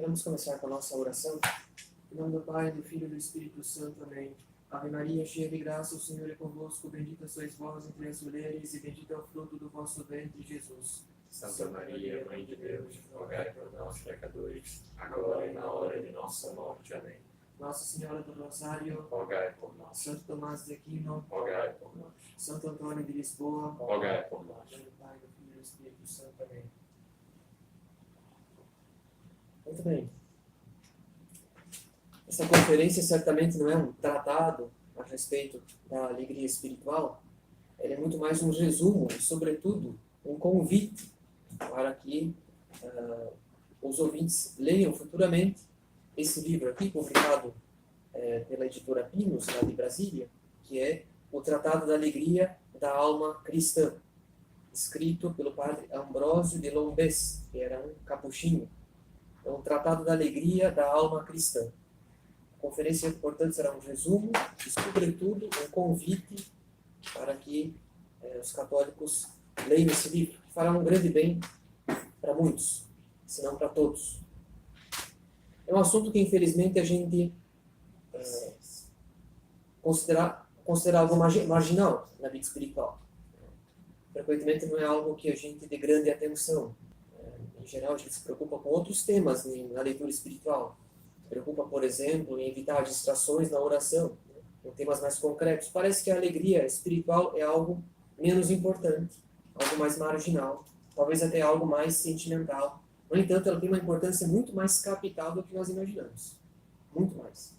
Vamos começar com a nossa oração. Em nome do Pai, do Filho e do Espírito Santo. Amém. Ave Maria, cheia de graça, o Senhor é convosco. Bendita sois vós entre as mulheres e bendito é o fruto do vosso ventre, Jesus. Santa Maria, Mãe de Deus, rogai por nós, pecadores, agora e na hora de nossa morte. Amém. Nossa Senhora do Rosário, rogai por nós. Santo Tomás de Aquino, rogai por nós. Santo Antônio de Lisboa, rogai por nós. Em nome do Pai, do Filho e do Espírito Santo. Amém. Muito bem. Essa conferência certamente não é um tratado a respeito da alegria espiritual. Ela é muito mais um resumo e, sobretudo, um convite para que os ouvintes leiam futuramente esse livro aqui, publicado pela editora Pinos, lá de Brasília, que é o Tratado da Alegria da Alma Cristã, escrito pelo padre Ambrósio de Lombez, que era um capuchinho. É um Tratado da Alegria da Alma Cristã. A conferência, portanto, será um resumo e, sobretudo, um convite para que os católicos leiam esse livro, que fará um grande bem para muitos, se não para todos. É um assunto que, infelizmente, a gente considera algo marginal na vida espiritual. Frequentemente não é algo que a gente dê grande atenção. Em geral, a gente se preocupa com outros temas na leitura espiritual. Se preocupa, por exemplo, em evitar distrações na oração, com temas mais concretos. Parece que a alegria espiritual é algo menos importante, algo mais marginal, talvez até algo mais sentimental. No entanto, ela tem uma importância muito mais capital do que nós imaginamos. Muito mais.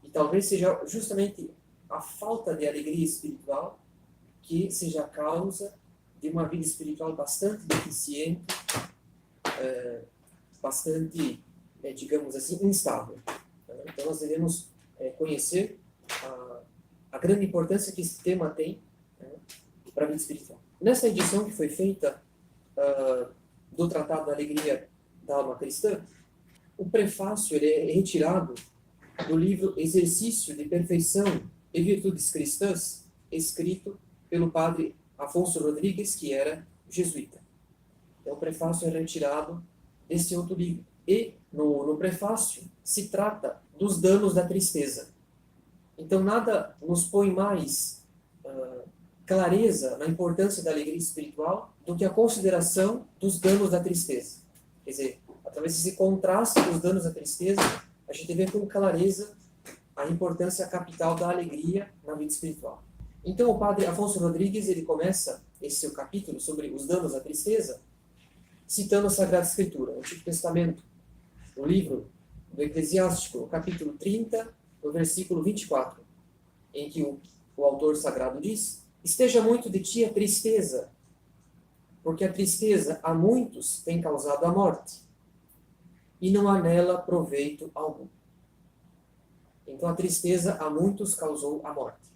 E talvez seja justamente a falta de alegria espiritual que seja a causa de uma vida espiritual bastante deficiente, bastante, digamos assim, instável. Então nós devemos conhecer a grande importância que esse tema tem para a vida espiritual. Nessa edição que foi feita do Tratado da Alegria da Alma Cristã, o prefácio ele é retirado do livro Exercício de Perfeição e Virtudes Cristãs, escrito pelo padre Afonso Rodrigues, que era jesuíta. Então, o prefácio é retirado desse outro livro. E, no prefácio, se trata dos danos da tristeza. Então, nada nos põe mais clareza na importância da alegria espiritual do que a consideração dos danos da tristeza. Quer dizer, através desse contraste dos danos da tristeza, a gente vê com clareza a importância capital da alegria na vida espiritual. Então, o padre Afonso Rodrigues, ele começa esse seu capítulo sobre os danos da tristeza, citando a Sagrada Escritura, o Antigo Testamento, o livro do Eclesiástico, o capítulo 30, no versículo 24, em que o autor sagrado diz: esteja muito de ti a tristeza, porque a tristeza a muitos tem causado a morte, e não há nela proveito algum. Então a tristeza a muitos causou a morte.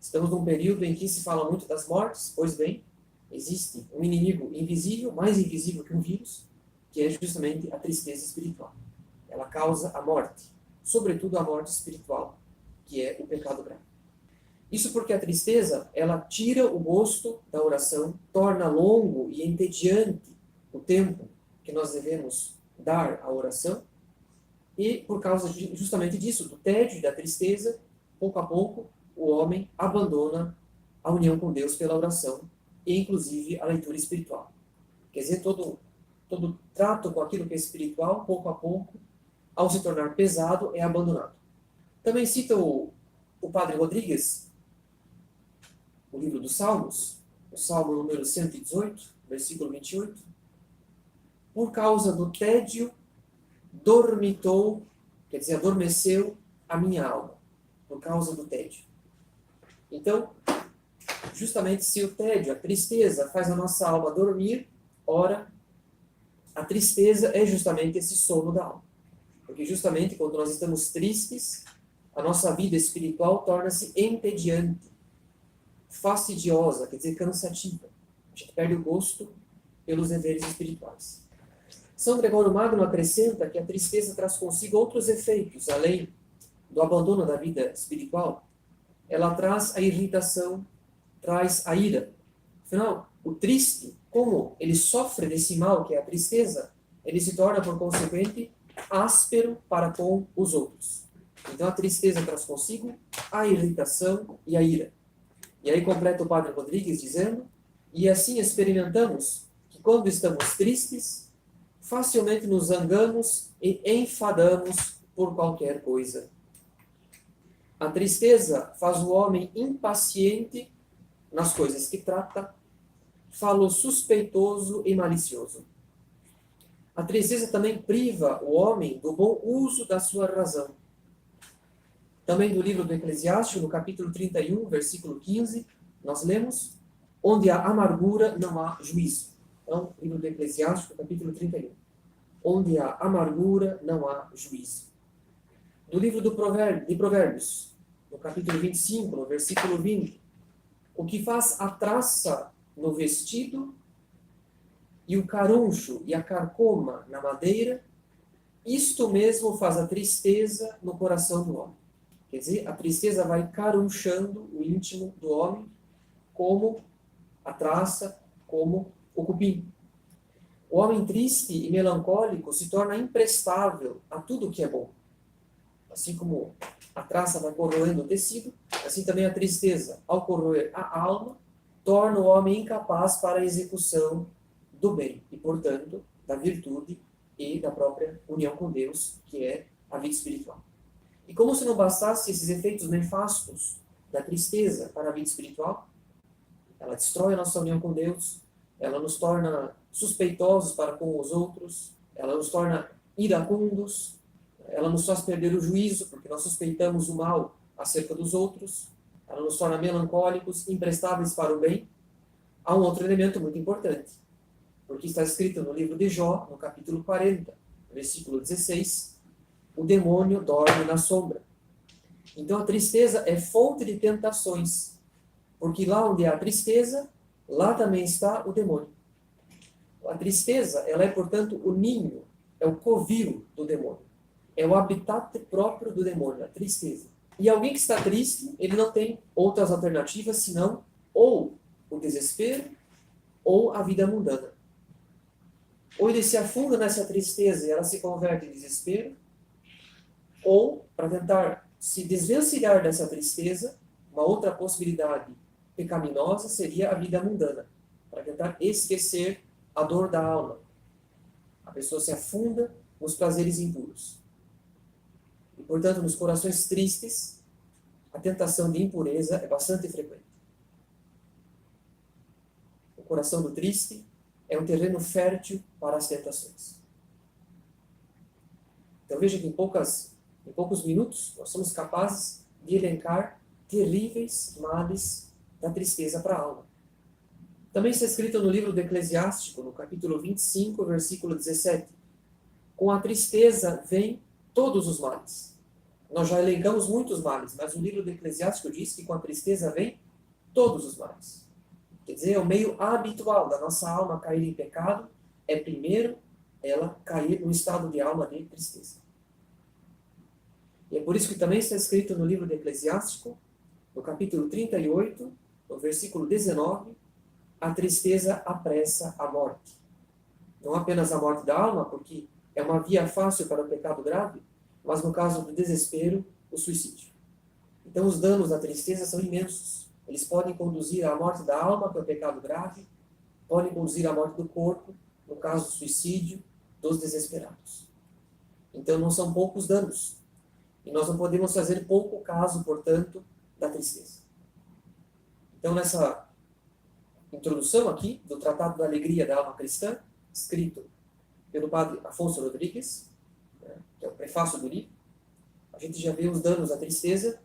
Estamos num período em que se fala muito das mortes, pois bem, existe um inimigo invisível, mais invisível que um vírus, que é justamente a tristeza espiritual. Ela causa a morte, sobretudo a morte espiritual, que é o pecado grave. Isso porque a tristeza, ela tira o gosto da oração, torna longo e entediante o tempo que nós devemos dar à oração, e por causa justamente disso, do tédio e da tristeza, pouco a pouco, o homem abandona a união com Deus pela oração, e inclusive a leitura espiritual. Quer dizer, todo trato com aquilo que é espiritual, pouco a pouco, ao se tornar pesado, é abandonado. Também cita o padre Rodrigues, o livro dos Salmos, o Salmo número 118, versículo 28. Por causa do tédio, dormitou, quer dizer, adormeceu a minha alma, por causa do tédio. Então, justamente se o tédio, a tristeza, faz a nossa alma dormir, ora, a tristeza é justamente esse sono da alma. Porque justamente quando nós estamos tristes, a nossa vida espiritual torna-se entediante. fastidiosa, quer dizer, cansativa. A gente perde o gosto pelos deveres espirituais. São Gregório Magno acrescenta que a tristeza traz consigo outros efeitos, além do abandono da vida espiritual. Ela traz a irritação, traz a ira. Afinal, o triste, como ele sofre desse mal, que é a tristeza, ele se torna, por consequente, áspero para com os outros. Então a tristeza traz consigo a irritação e a ira. E aí completa o Padre Rodrigues dizendo: e assim experimentamos que quando estamos tristes, facilmente nos zangamos e enfadamos por qualquer coisa. A tristeza faz o homem impaciente nas coisas que trata, falo suspeitoso e malicioso. A tristeza também priva o homem do bom uso da sua razão. Também do livro do Eclesiástico, no capítulo 31, versículo 15, nós lemos: onde há amargura, não há juízo. Então, livro do Eclesiástico, capítulo 31. Onde há amargura, não há juízo. Do livro de Provérbios, no capítulo 25, no versículo 20, o que faz a traça no vestido e o caruncho e a carcoma na madeira, isto mesmo faz a tristeza no coração do homem. Quer dizer, a tristeza vai carunchando o íntimo do homem, como a traça, como o cupim. O homem triste e melancólico se torna imprestável a tudo que é bom. Assim como a traça vai corroendo o tecido, assim também a tristeza, ao corroer a alma, torna o homem incapaz para a execução do bem e, portanto, da virtude e da própria união com Deus, que é a vida espiritual. E como se não bastasse esses efeitos nefastos da tristeza para a vida espiritual, ela destrói a nossa união com Deus, ela nos torna suspeitosos para com os outros, ela nos torna iracundos, ela nos faz perder o juízo, porque nós suspeitamos o mal acerca dos outros, ela nos torna melancólicos, imprestáveis para o bem. Há um outro elemento muito importante, porque está escrito no livro de Jó, no capítulo 40, versículo 16, o demônio dorme na sombra. Então a tristeza é fonte de tentações, porque lá onde há tristeza, lá também está o demônio. A tristeza, ela é, portanto, o ninho, é o covil do demônio. É o habitat próprio do demônio, a tristeza. E alguém que está triste, ele não tem outras alternativas senão ou o desespero ou a vida mundana. Ou ele se afunda nessa tristeza e ela se converte em desespero, ou, para tentar se desvencilhar dessa tristeza, uma outra possibilidade pecaminosa seria a vida mundana, para tentar esquecer a dor da alma. A pessoa se afunda nos prazeres impuros. E, portanto, nos corações tristes, a tentação de impureza é bastante frequente. O coração do triste é um terreno fértil para as tentações. Então veja que em poucos minutos nós somos capazes de elencar terríveis males da tristeza para a alma. Também está escrito no livro do Eclesiástico, no capítulo 25, versículo 17. Com a tristeza vem todos os males. Nós já elencamos muitos males, mas o livro do Eclesiástico diz que com a tristeza vem todos os males. Quer dizer, é o meio habitual da nossa alma cair em pecado, é primeiro ela cair no estado de alma de tristeza. E é por isso que também está escrito no livro do Eclesiástico, no capítulo 38, no versículo 19, a tristeza apressa a morte. Não apenas a morte da alma, porque é uma via fácil para o pecado grave, mas no caso do desespero, o suicídio. Então os danos da tristeza são imensos. Eles podem conduzir à morte da alma, que é o pecado grave, podem conduzir à morte do corpo, no caso do suicídio, dos desesperados. Então não são poucos danos. E nós não podemos fazer pouco caso, portanto, da tristeza. Então nessa introdução aqui do Tratado da Alegria da Alma Cristã, escrito pelo padre Afonso Rodrigues, que é o prefácio do livro, a gente já vê os danos da tristeza,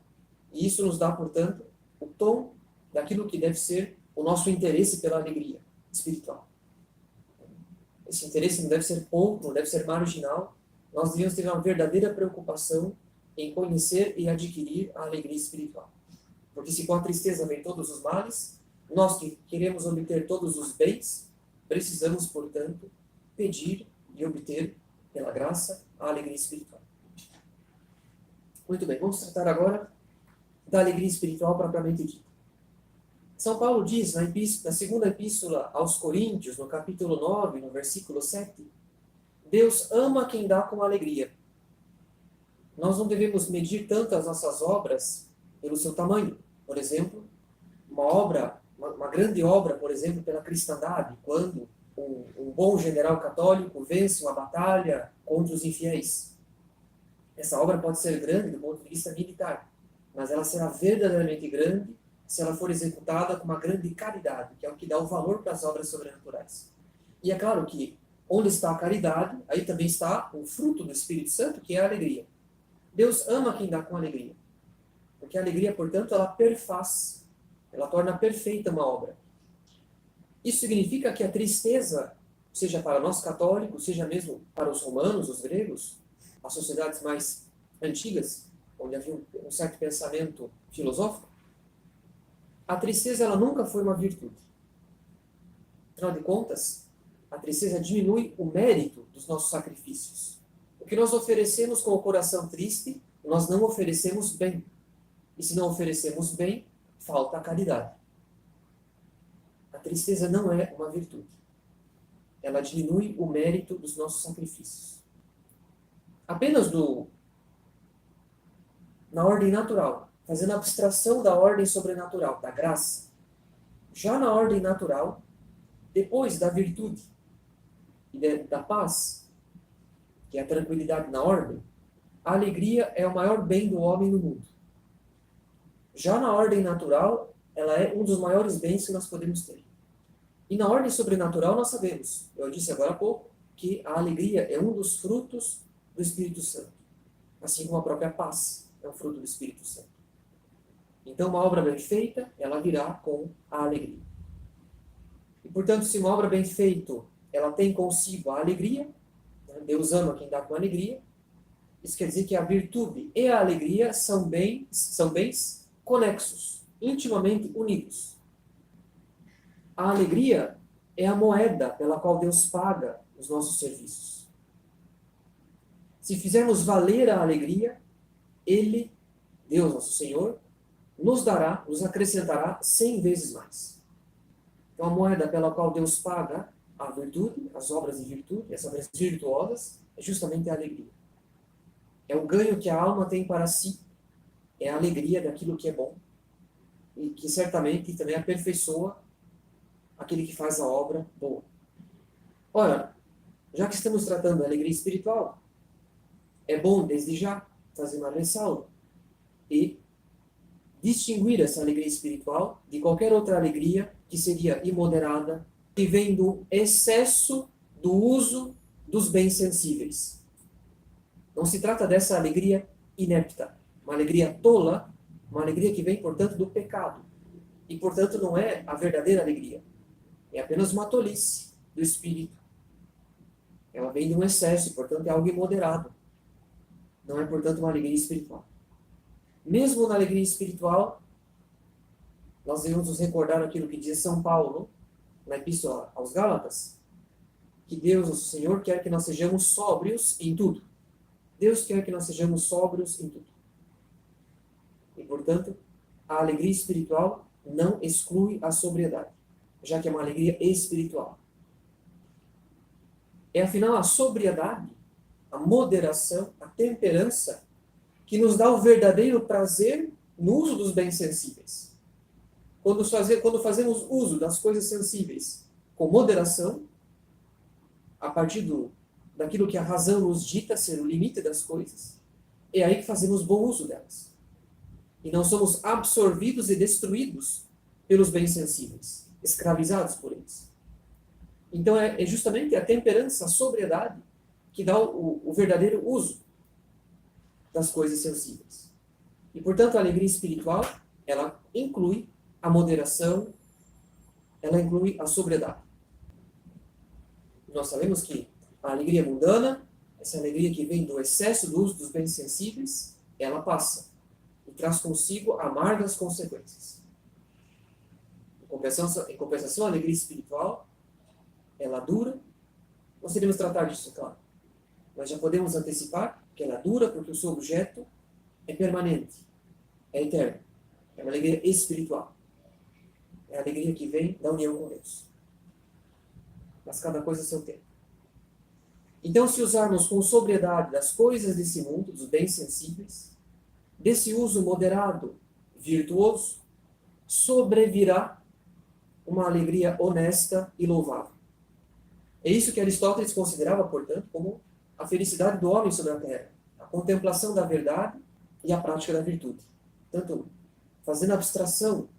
e isso nos dá, portanto, o tom daquilo que deve ser o nosso interesse pela alegria espiritual. Esse interesse não deve ser pouco, não deve ser marginal, nós devemos ter uma verdadeira preocupação em conhecer e adquirir a alegria espiritual. Porque se com a tristeza vem todos os males, nós que queremos obter todos os bens, precisamos, portanto, pedir e obter, pela graça, a alegria espiritual. Muito bem, vamos tratar agora da alegria espiritual propriamente dita. São Paulo diz na segunda epístola aos Coríntios, no capítulo 9, no versículo 7, Deus ama quem dá com alegria. Nós não devemos medir tanto as nossas obras pelo seu tamanho. Por exemplo, uma grande obra, por exemplo, pela cristandade, quando um bom general católico vence uma batalha contra os infiéis. Essa obra pode ser grande do ponto de vista militar, mas ela será verdadeiramente grande se ela for executada com uma grande caridade, que é o que dá o valor para as obras sobrenaturais. E é claro que onde está a caridade, aí também está o fruto do Espírito Santo, que é a alegria. Deus ama quem dá com alegria, porque a alegria, portanto, ela perfaz, ela torna perfeita uma obra. Isso significa que a tristeza, seja para nós católicos, seja mesmo para os romanos, os gregos, as sociedades mais antigas, onde havia um certo pensamento filosófico, a tristeza ela nunca foi uma virtude. Afinal de contas, a tristeza diminui o mérito dos nossos sacrifícios. O que nós oferecemos com o coração triste, nós não oferecemos bem. E se não oferecemos bem, falta a caridade. A tristeza não é uma virtude. Ela diminui o mérito dos nossos sacrifícios. Apenas na ordem natural, fazendo abstração da ordem sobrenatural, da graça. Já na ordem natural, depois da virtude e da paz, que é a tranquilidade na ordem, a alegria é o maior bem do homem no mundo. Já na ordem natural, ela é um dos maiores bens que nós podemos ter. E na ordem sobrenatural nós sabemos, eu disse agora há pouco, que a alegria é um dos frutos do Espírito Santo. Assim como a própria paz é um fruto do Espírito Santo. Então, uma obra bem feita, ela virá com a alegria. E, portanto, se uma obra bem feita, ela tem consigo a alegria, né? Deus ama quem dá com alegria, isso quer dizer que a virtude e a alegria são bens conexos, intimamente unidos. A alegria é a moeda pela qual Deus paga os nossos serviços. Se fizermos valer a alegria, Ele, Deus nosso Senhor, nos dará, nos acrescentará 100 vezes mais. Então, a moeda pela qual Deus paga a virtude, as obras de virtude, as obras virtuosas, é justamente a alegria. É o ganho que a alma tem para si, é a alegria daquilo que é bom, e que certamente também aperfeiçoa aquele que faz a obra boa. Ora, já que estamos tratando da alegria espiritual, é bom, desde já, fazer uma ressalva e distinguir essa alegria espiritual de qualquer outra alegria que seria imoderada e vem do excesso do uso dos bens sensíveis. Não se trata dessa alegria inepta, uma alegria tola, uma alegria que vem, portanto, do pecado. E, portanto, não é a verdadeira alegria. É apenas uma tolice do espírito. Ela vem de um excesso, portanto, é algo imoderado. Não é, portanto, uma alegria espiritual. Mesmo na alegria espiritual, nós devemos nos recordar aquilo que diz São Paulo, na Epístola aos Gálatas, que Deus, nosso Senhor, quer que nós sejamos sóbrios em tudo. Deus quer que nós sejamos sóbrios em tudo. E, portanto, a alegria espiritual não exclui a sobriedade, já que é uma alegria espiritual. É, afinal, a sobriedade, a moderação, a temperança, que nos dá o verdadeiro prazer no uso dos bens sensíveis. Quando fazemos uso das coisas sensíveis com moderação, a partir daquilo que a razão nos dita ser o limite das coisas, é aí que fazemos bom uso delas. E não somos absorvidos e destruídos pelos bens sensíveis, escravizados por eles. Então é justamente a temperança, a sobriedade, que dá o verdadeiro uso das coisas sensíveis. E, portanto, a alegria espiritual, ela inclui a moderação, ela inclui a sobriedade. Nós sabemos que a alegria mundana, essa alegria que vem do excesso do uso dos bens sensíveis, ela passa. E traz consigo amargas consequências. Em compensação, a alegria espiritual, ela dura. Nós iremos tratar disso, claro. Mas já podemos antecipar que ela dura porque o seu objeto é permanente, é eterno. É uma alegria espiritual. É a alegria que vem da união com Deus. Mas cada coisa a seu tempo. Então, se usarmos com sobriedade das coisas desse mundo, dos bens sensíveis, desse uso moderado, virtuoso, sobrevirá uma alegria honesta e louvável. É isso que Aristóteles considerava, portanto, como a felicidade do homem sobre a terra, a contemplação da verdade e a prática da virtude. Tanto fazendo abstração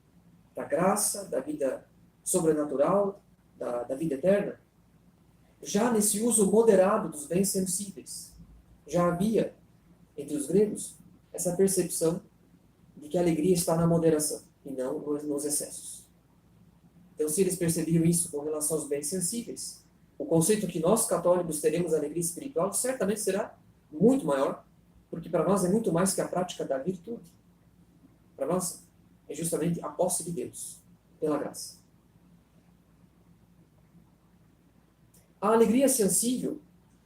da graça, da vida sobrenatural, da vida eterna, já nesse uso moderado dos bens sensíveis, já havia, entre os gregos, essa percepção de que a alegria está na moderação e não nos excessos. Então, se eles percebiam isso com relação aos bens sensíveis, o conceito que nós, católicos, teremos alegria espiritual certamente será muito maior, porque para nós é muito mais que a prática da virtude. Para nós é justamente a posse de Deus, pela graça. A alegria sensível,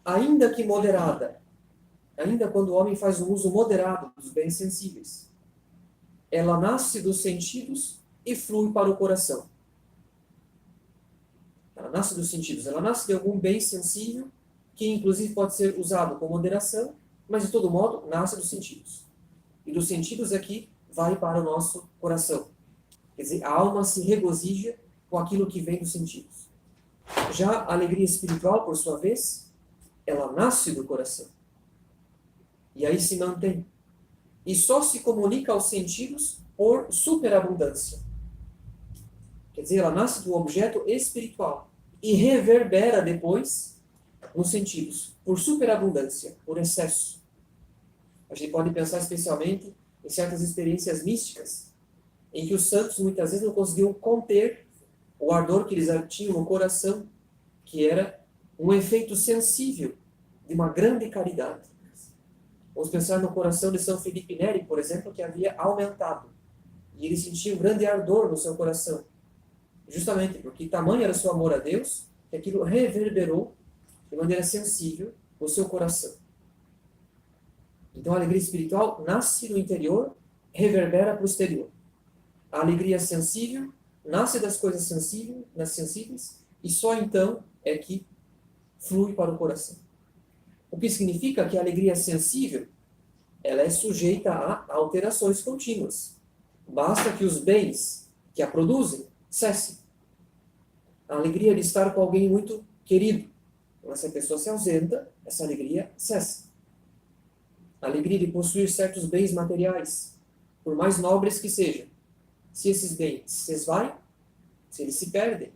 ainda que moderada, ainda quando o homem faz um uso moderado dos bens sensíveis, ela nasce dos sentidos e flui para o coração. Ela nasce dos sentidos, ela nasce de algum bem sensível, que inclusive pode ser usado com moderação, mas de todo modo nasce dos sentidos. E dos sentidos aqui vai para o nosso coração. Quer dizer, a alma se regozija com aquilo que vem dos sentidos. Já a alegria espiritual, por sua vez, ela nasce do coração. E aí se mantém. E só se comunica aos sentidos por superabundância. Quer dizer, ela nasce do objeto espiritual e reverbera depois nos sentidos, por superabundância, por excesso. A gente pode pensar especialmente em certas experiências místicas, em que os santos muitas vezes não conseguiam conter o ardor que eles tinham no coração, que era um efeito sensível de uma grande caridade. Vamos pensar no coração de São Felipe Neri, por exemplo, que havia aumentado. E ele sentia um grande ardor no seu coração. Justamente porque tamanho era o seu amor a Deus, que aquilo reverberou de maneira sensível no seu coração. Então a alegria espiritual nasce no interior, reverbera para o exterior. A alegria sensível nasce das coisas sensíveis e só então é que flui para o coração. O que significa que a alegria sensível ela é sujeita a alterações contínuas. Basta que os bens que a produzem cessem. A alegria de estar com alguém muito querido. Quando essa pessoa se ausenta, essa alegria cessa. A alegria de possuir certos bens materiais, por mais nobres que sejam. Se esses bens se esvaem, se eles se perdem,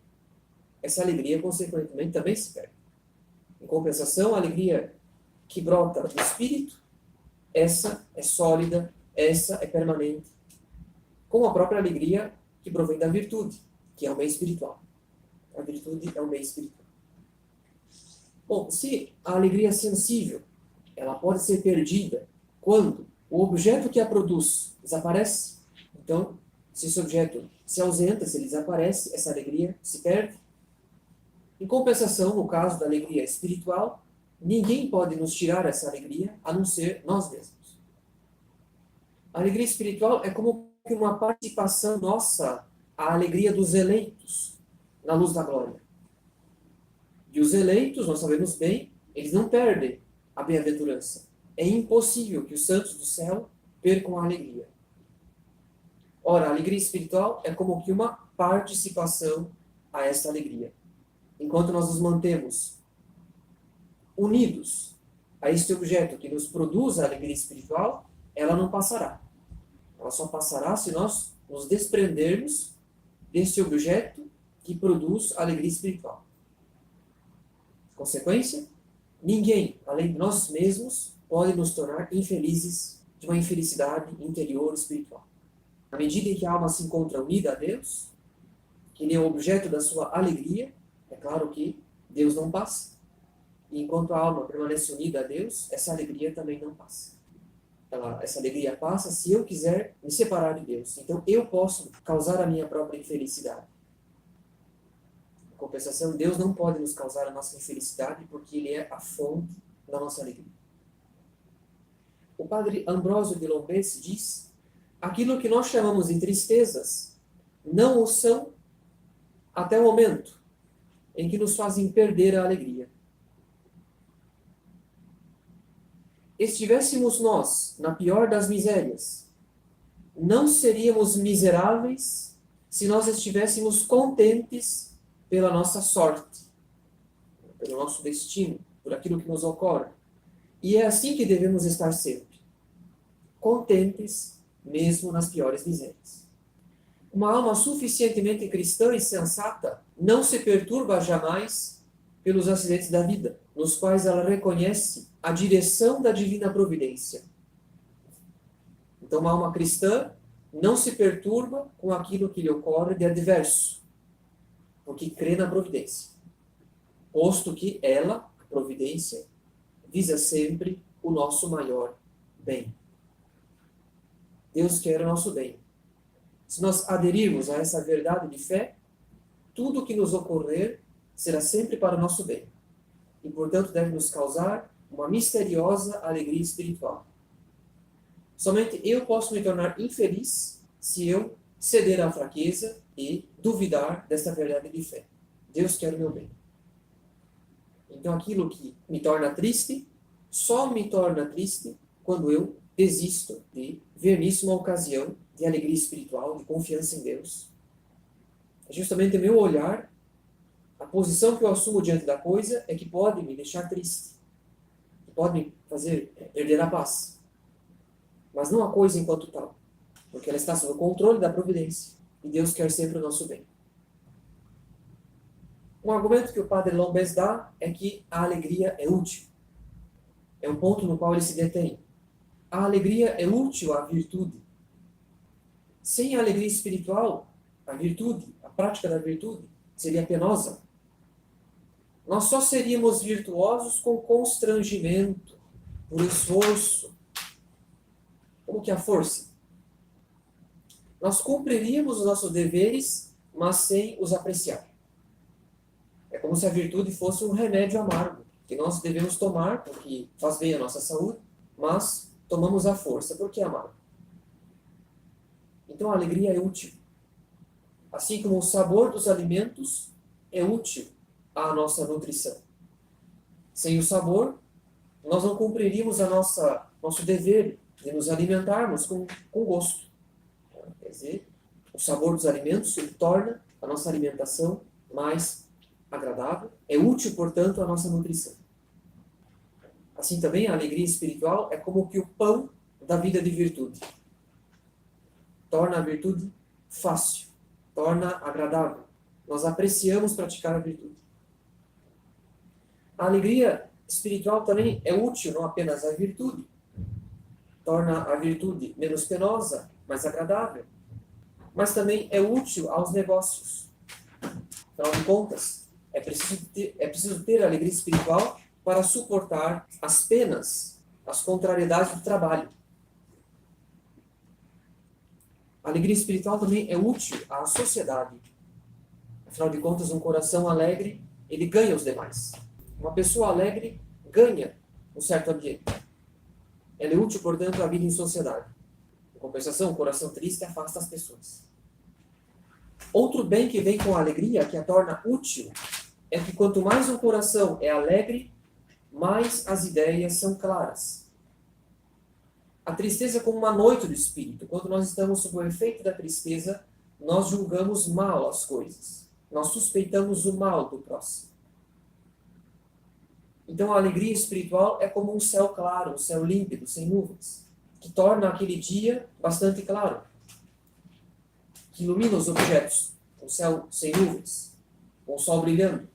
essa alegria, consequentemente, também se perde. Em compensação, a alegria que brota do espírito, essa é sólida, essa é permanente. Como a própria alegria que provém da virtude, que é um bem espiritual. A virtude é um bem espiritual. Bom, se a alegria sensível, ela pode ser perdida quando o objeto que a produz desaparece, então, se esse objeto se ausenta, se ele desaparece, essa alegria se perde. Em compensação, no caso da alegria espiritual, ninguém pode nos tirar essa alegria, a não ser nós mesmos. A alegria espiritual é como uma participação nossa à alegria dos eleitos na luz da glória. E os eleitos, nós sabemos bem, eles não perdem a bem-aventurança. É impossível que os santos do céu percam a alegria. Ora, a alegria espiritual é como que uma participação a esta alegria. Enquanto nós nos mantemos unidos a este objeto que nos produz a alegria espiritual, ela não passará. Ela só passará se nós nos desprendermos deste objeto que produz a alegria espiritual. Consequência? Ninguém, além de nós mesmos, pode nos tornar infelizes de uma infelicidade interior espiritual. À medida em que a alma se encontra unida a Deus, que ele é o objeto da sua alegria, é claro que Deus não passa. E enquanto a alma permanece unida a Deus, essa alegria também não passa. essa alegria passa se eu quiser me separar de Deus. Então eu posso causar a minha própria infelicidade. Em compensação, Deus não pode nos causar a nossa infelicidade porque Ele é a fonte da nossa alegria. O padre Ambrósio de Lombesse diz: aquilo que nós chamamos de tristezas não o são até o momento em que nos fazem perder a alegria. Estivéssemos nós na pior das misérias, não seríamos miseráveis se nós estivéssemos contentes pela nossa sorte, pelo nosso destino, por aquilo que nos ocorre. E é assim que devemos estar sempre, contentes mesmo nas piores misérias. Uma alma suficientemente cristã e sensata não se perturba jamais pelos acidentes da vida, nos quais ela reconhece a direção da divina providência. Então, uma alma cristã não se perturba com aquilo que lhe ocorre de adverso, porque crê na providência, posto que ela, a providência, visa sempre o nosso maior bem. Deus quer o nosso bem. Se nós aderirmos a essa verdade de fé, tudo o que nos ocorrer será sempre para o nosso bem. E, portanto, deve nos causar uma misteriosa alegria espiritual. Somente eu posso me tornar infeliz se eu ceder à fraqueza e duvidar desta verdade de fé. Deus quer o meu bem. Então, aquilo que me torna triste, só me torna triste quando eu desisto de ver nisso uma ocasião de alegria espiritual, de confiança em Deus. É justamente o meu olhar, a posição que eu assumo diante da coisa é que pode me deixar triste, que pode me fazer perder a paz. Mas não a coisa enquanto tal, porque ela está sob o controle da providência e Deus quer sempre o nosso bem. Um argumento que o padre Lombesse dá é que a alegria é útil. É um ponto no qual ele se detém. A alegria é útil à virtude. Sem a alegria espiritual, a virtude, a prática da virtude, seria penosa. Nós só seríamos virtuosos com constrangimento, por esforço. Como que a força? Nós cumpriríamos os nossos deveres, mas sem os apreciar. É como se a virtude fosse um remédio amargo, que nós devemos tomar, porque faz bem à nossa saúde, mas tomamos à força, porque é amargo. Então a alegria é útil. Assim como o sabor dos alimentos é útil à nossa nutrição. Sem o sabor, nós não cumpriríamos nosso dever de nos alimentarmos com gosto. Quer dizer, o sabor dos alimentos ele torna a nossa alimentação mais agradável, é útil, portanto, à nossa nutrição. Assim também a alegria espiritual é como que o pão da vida de virtude. Torna a virtude fácil, torna agradável. Nós apreciamos praticar a virtude. A alegria espiritual também é útil não apenas à virtude, torna a virtude menos penosa, mais agradável, mas também é útil aos negócios. Afinal de contas, é preciso ter a alegria espiritual para suportar as penas, as contrariedades do trabalho. A alegria espiritual também é útil à sociedade. Afinal de contas, um coração alegre, ele ganha os demais. Uma pessoa alegre ganha um certo ambiente. Ela é útil, portanto, à vida em sociedade. Em compensação, um coração triste afasta as pessoas. Outro bem que vem com a alegria, que a torna útil, é que quanto mais um coração é alegre, mais as ideias são claras. A tristeza é como uma noite do espírito. Quando nós estamos sob o efeito da tristeza, nós julgamos mal as coisas. Nós suspeitamos o mal do próximo. Então a alegria espiritual é como um céu claro, um céu límpido, sem nuvens, que torna aquele dia bastante claro, que ilumina os objetos, um céu sem nuvens, com o sol brilhando,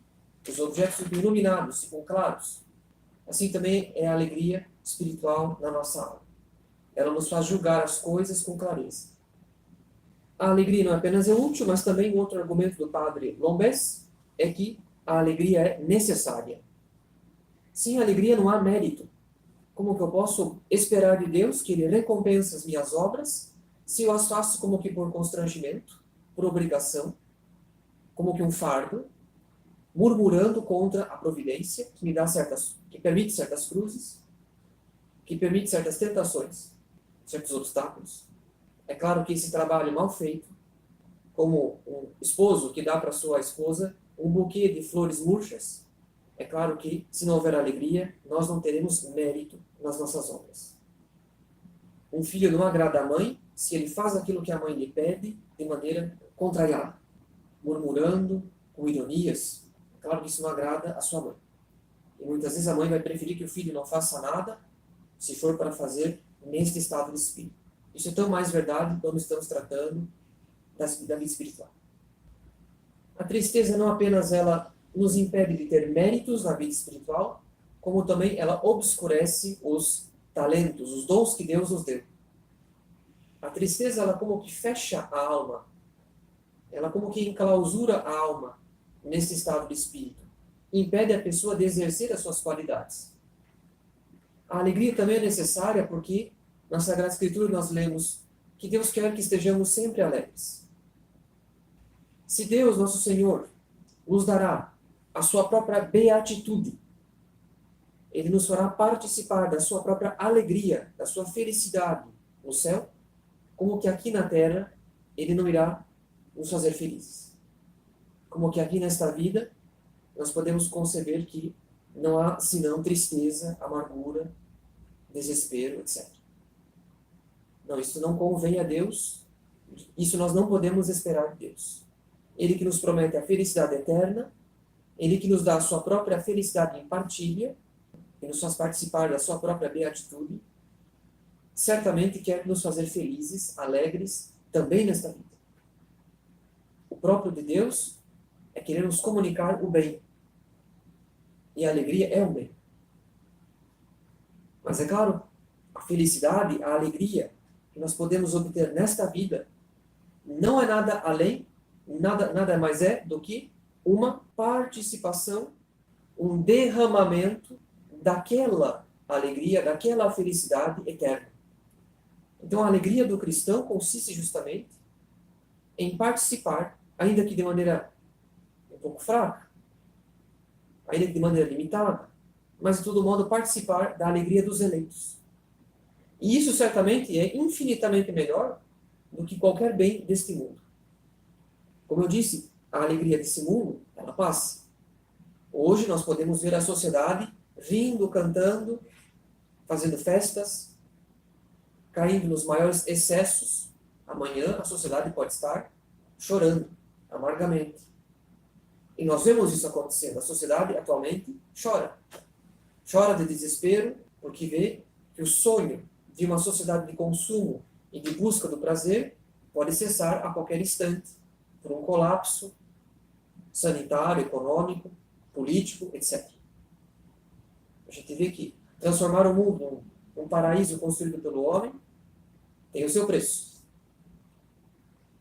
os objetos ficam iluminados, ficam claros. Assim também é a alegria espiritual na nossa alma. Ela nos faz julgar as coisas com clareza. A alegria não apenas é útil, mas também um outro argumento do padre Lombesse é que a alegria é necessária. Sem alegria não há mérito. Como que eu posso esperar de Deus que Ele recompense as minhas obras se eu as faço como que por constrangimento, por obrigação, como que um fardo, murmurando contra a providência que me dá que permite certas cruzes, que permite certas tentações, certos obstáculos. É claro que esse trabalho mal feito, como um esposo que dá para sua esposa um buquê de flores murchas, é claro que, se não houver alegria, nós não teremos mérito nas nossas obras. Um filho não agrada à mãe se ele faz aquilo que a mãe lhe pede de maneira contrariada, murmurando, com ironias. É claro que isso não agrada à sua mãe. E muitas vezes a mãe vai preferir que o filho não faça nada, se for para fazer neste estado de espírito. Isso é tão mais verdade quando estamos tratando da vida espiritual. A tristeza não apenas ela nos impede de ter méritos na vida espiritual, como também ela obscurece os talentos, os dons que Deus nos deu. A tristeza, ela como que fecha a alma, ela como que enclausura a alma nesse estado de espírito, impede a pessoa de exercer as suas qualidades. A alegria também é necessária porque na Sagrada Escritura nós lemos que Deus quer que estejamos sempre alegres. Se Deus, nosso Senhor, nos dará a sua própria beatitude, Ele nos fará participar da sua própria alegria, da sua felicidade no céu, como que aqui na terra Ele não irá nos fazer felizes. Como que aqui nesta vida nós podemos conceber que não há senão tristeza, amargura, desespero, etc. Não, isso não convém a Deus, isso nós não podemos esperar de Deus. Ele que nos promete a felicidade eterna, Ele que nos dá a sua própria felicidade em partilha, que nos faz participar da sua própria beatitude, certamente quer nos fazer felizes, alegres, também nesta vida. O próprio de Deus é querer nos comunicar o bem. E a alegria é o bem. Mas é claro, a felicidade, a alegria que nós podemos obter nesta vida não é nada além, nada mais é do que uma participação, um derramamento daquela alegria, daquela felicidade eterna. Então a alegria do cristão consiste justamente em participar, ainda que de maneira um pouco fraca, ainda que de maneira limitada, mas de todo modo participar da alegria dos eleitos. E isso certamente é infinitamente melhor do que qualquer bem deste mundo. Como eu disse, a alegria desse mundo, ela passa. Hoje nós podemos ver a sociedade rindo, cantando, fazendo festas, caindo nos maiores excessos. Amanhã a sociedade pode estar chorando amargamente. E nós vemos isso acontecendo. A sociedade atualmente chora. Chora de desespero porque vê que o sonho de uma sociedade de consumo e de busca do prazer pode cessar a qualquer instante por um colapso sanitário, econômico, político, etc. A gente vê que transformar o mundo num paraíso construído pelo homem tem o seu preço.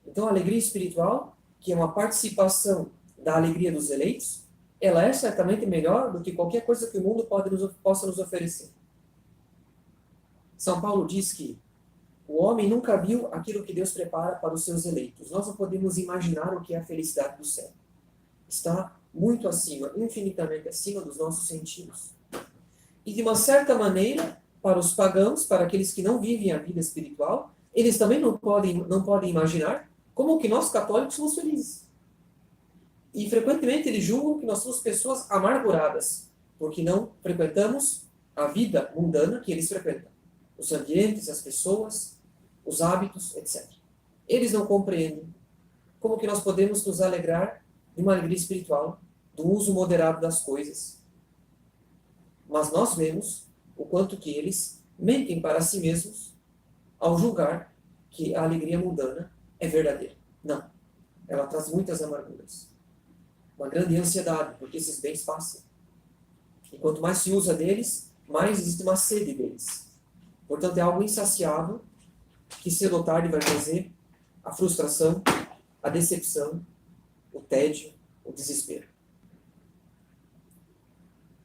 Então a alegria espiritual, que é uma participação da alegria dos eleitos, ela é certamente melhor do que qualquer coisa que o mundo possa nos oferecer. São Paulo diz que o homem nunca viu aquilo que Deus prepara para os seus eleitos. Nós não podemos imaginar o que é a felicidade do céu. Está muito acima, infinitamente acima dos nossos sentidos. E de uma certa maneira, para os pagãos, para aqueles que não vivem a vida espiritual, eles também não podem imaginar como que nós católicos somos felizes. E frequentemente eles julgam que nós somos pessoas amarguradas, porque não frequentamos a vida mundana que eles frequentam. Os ambientes, as pessoas, os hábitos, etc. Eles não compreendem como que nós podemos nos alegrar de uma alegria espiritual, do uso moderado das coisas. Mas nós vemos o quanto que eles mentem para si mesmos ao julgar que a alegria mundana é verdadeira. Não. Ela traz muitas amarguras. Uma grande ansiedade, porque esses bens passam. E quanto mais se usa deles, mais existe uma sede deles. Portanto, é algo insaciável que cedo ou tarde vai trazer a frustração, a decepção, o tédio, o desespero.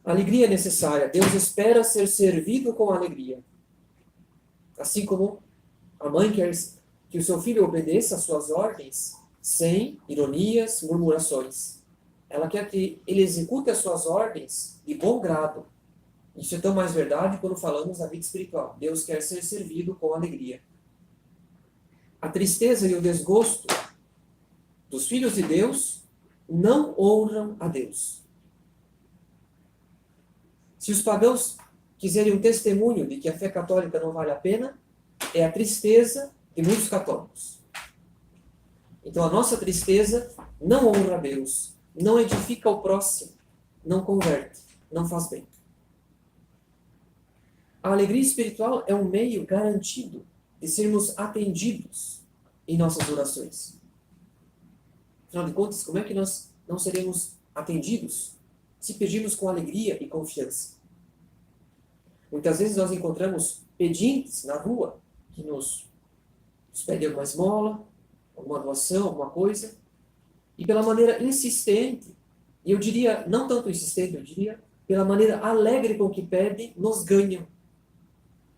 A alegria é necessária. Deus espera ser servido com alegria. Assim como a mãe quer que o seu filho obedeça às suas ordens sem ironias, murmurações. Ela quer que ele execute as suas ordens de bom grado. Isso é tão mais verdade quando falamos da vida espiritual. Deus quer ser servido com alegria. A tristeza e o desgosto dos filhos de Deus não honram a Deus. Se os pagãos quiserem um testemunho de que a fé católica não vale a pena, é a tristeza de muitos católicos. Então a nossa tristeza não honra a Deus, não edifica o próximo, não converte, não faz bem. A alegria espiritual é um meio garantido de sermos atendidos em nossas orações. Afinal de contas, como é que nós não seremos atendidos se pedirmos com alegria e confiança? Muitas vezes nós encontramos pedintes na rua que nos pedem alguma esmola, alguma doação, alguma coisa, e pela maneira insistente, e eu diria, não tanto insistente, eu diria, pela maneira alegre com que pedem, nos ganham.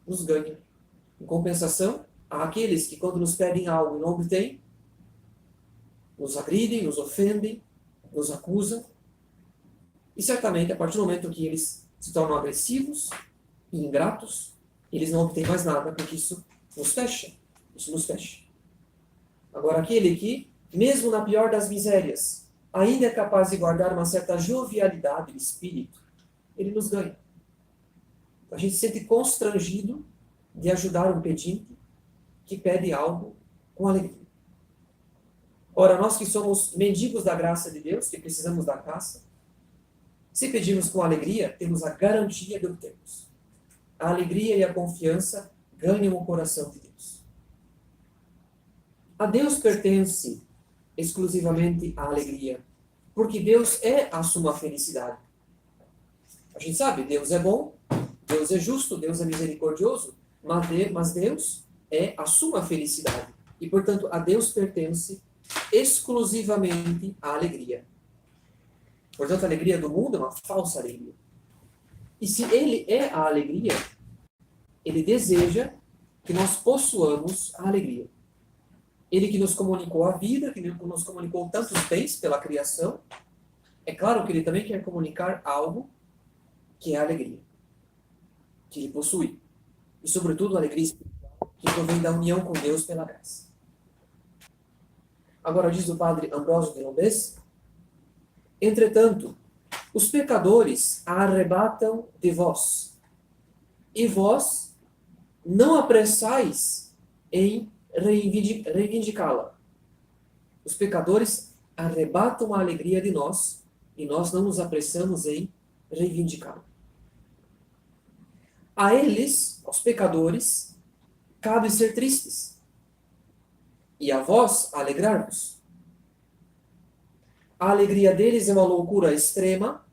Nos ganham. Em compensação, há aqueles que quando nos pedem algo e não obtêm, nos agridem, nos ofendem, nos acusam, e certamente, a partir do momento que eles se tornam agressivos e ingratos, eles não obtêm mais nada, porque isso nos fecha. Isso nos fecha. Agora, aquele que, mesmo na pior das misérias, ainda é capaz de guardar uma certa jovialidade de espírito, ele nos ganha. A gente se sente constrangido de ajudar um pedinte que pede algo com alegria. Ora, nós que somos mendigos da graça de Deus, que precisamos da graça, se pedirmos com alegria, temos a garantia de obtermos. A alegria e a confiança ganham o coração de Deus. A Deus pertence exclusivamente a alegria, porque Deus é a suma felicidade. A gente sabe, Deus é bom, Deus é justo, Deus é misericordioso, mas Deus é a suma felicidade. E, portanto, a Deus pertence exclusivamente a alegria. Portanto, a alegria do mundo é uma falsa alegria. E se Ele é a alegria, Ele deseja que nós possuamos a alegria. Ele que nos comunicou a vida, que nos comunicou tantos bens pela criação, é claro que Ele também quer comunicar algo que é a alegria, que Ele possui. E, sobretudo, a alegria espiritual que provém da união com Deus pela graça. Agora diz o padre Ambrósio de Lombez: entretanto, os pecadores a arrebatam de vós, e vós não apressais em reivindicá-la. Os pecadores arrebatam a alegria de nós, e nós não nos apressamos em reivindicá-la. A eles, aos pecadores, cabe ser tristes, e a vós alegrar-vos. A alegria deles é uma loucura extrema,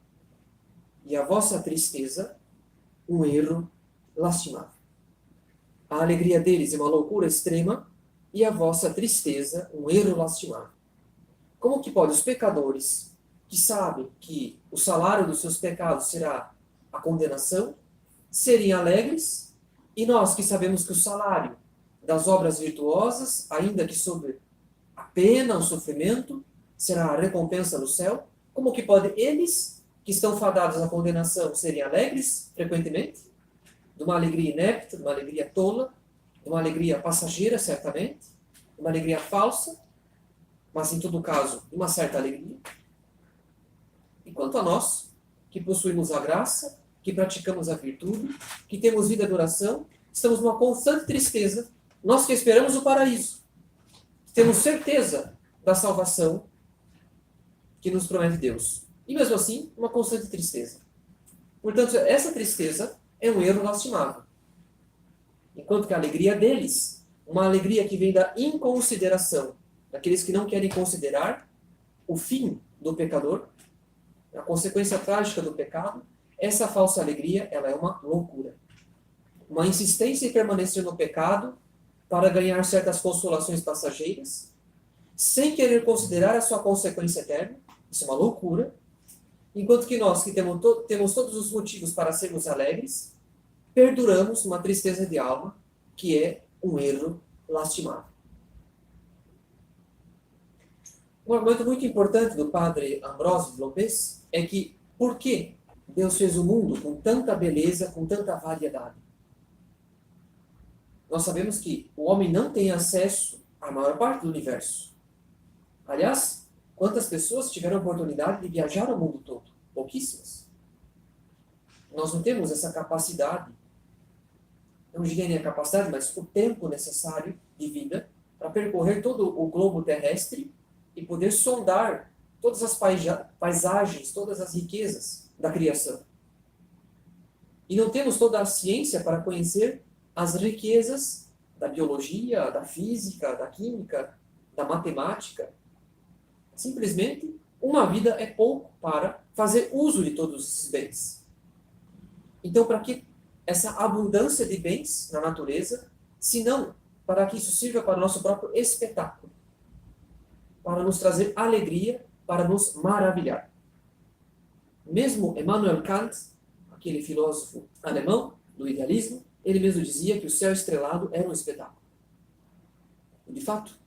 e a vossa tristeza, um erro lastimável. A alegria deles é uma loucura extrema, e a vossa tristeza, um erro lastimável. Como que pode os pecadores, que sabem que o salário dos seus pecados será a condenação, serem alegres, e nós que sabemos que o salário das obras virtuosas, ainda que sob a pena, o sofrimento, será a recompensa no céu? Como que pode eles, que estão fadados à condenação, serem alegres frequentemente? De uma alegria inepta, de uma alegria tola, de uma alegria passageira, certamente, de uma alegria falsa, mas em todo caso, de uma certa alegria. E quanto a nós, que possuímos a graça, que praticamos a virtude, que temos vida de oração, estamos numa constante tristeza, nós que esperamos o paraíso, temos certeza da salvação que nos promete Deus. E mesmo assim, uma constante tristeza. Portanto, essa tristeza é um erro lastimável. Enquanto que a alegria deles, uma alegria que vem da inconsideração, daqueles que não querem considerar o fim do pecador, a consequência trágica do pecado, essa falsa alegria, ela é uma loucura. Uma insistência em permanecer no pecado para ganhar certas consolações passageiras, sem querer considerar a sua consequência eterna, isso é uma loucura, Enquanto que nós, que temos todos os motivos para sermos alegres, perduramos uma tristeza de alma, que é um erro lastimável. Um argumento muito importante do padre Ambrósio Lopes é que, por que Deus fez o mundo com tanta beleza, com tanta variedade? Nós sabemos que o homem não tem acesso à maior parte do universo. Aliás, quantas pessoas tiveram a oportunidade de viajar ao mundo todo? Pouquíssimas. Nós não temos essa capacidade, não diria nem a capacidade, mas o tempo necessário de vida para percorrer todo o globo terrestre e poder sondar todas as paisagens, todas as riquezas da criação. E não temos toda a ciência para conhecer as riquezas da biologia, da física, da química, da matemática. Simplesmente, uma vida é pouco para fazer uso de todos esses bens. Então, para que essa abundância de bens na natureza, se não para que isso sirva para o nosso próprio espetáculo, para nos trazer alegria, para nos maravilhar. Mesmo Immanuel Kant, aquele filósofo alemão do idealismo, ele mesmo dizia que o céu estrelado era um espetáculo. E, de fato,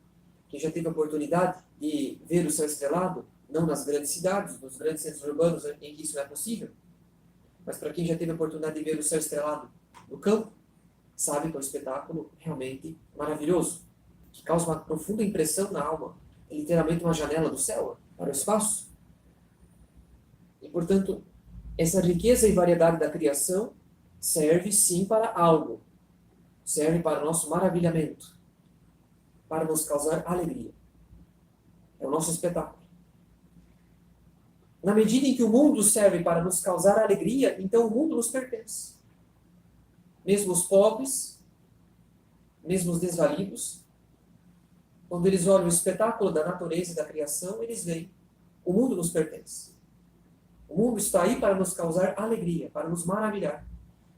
quem já teve a oportunidade de ver o céu estrelado, não nas grandes cidades, nos grandes centros urbanos em que isso não é possível, mas para quem já teve a oportunidade de ver o céu estrelado no campo, sabe que é um espetáculo realmente maravilhoso, que causa uma profunda impressão na alma. É literalmente uma janela do céu para o espaço. E, portanto, essa riqueza e variedade da criação serve sim para algo. Serve para o nosso maravilhamento, para nos causar alegria. É o nosso espetáculo. Na medida em que o mundo serve para nos causar alegria, então o mundo nos pertence. Mesmo os pobres, mesmo os desvalidos, quando eles olham o espetáculo da natureza e da criação, eles veem, o mundo nos pertence. O mundo está aí para nos causar alegria, para nos maravilhar.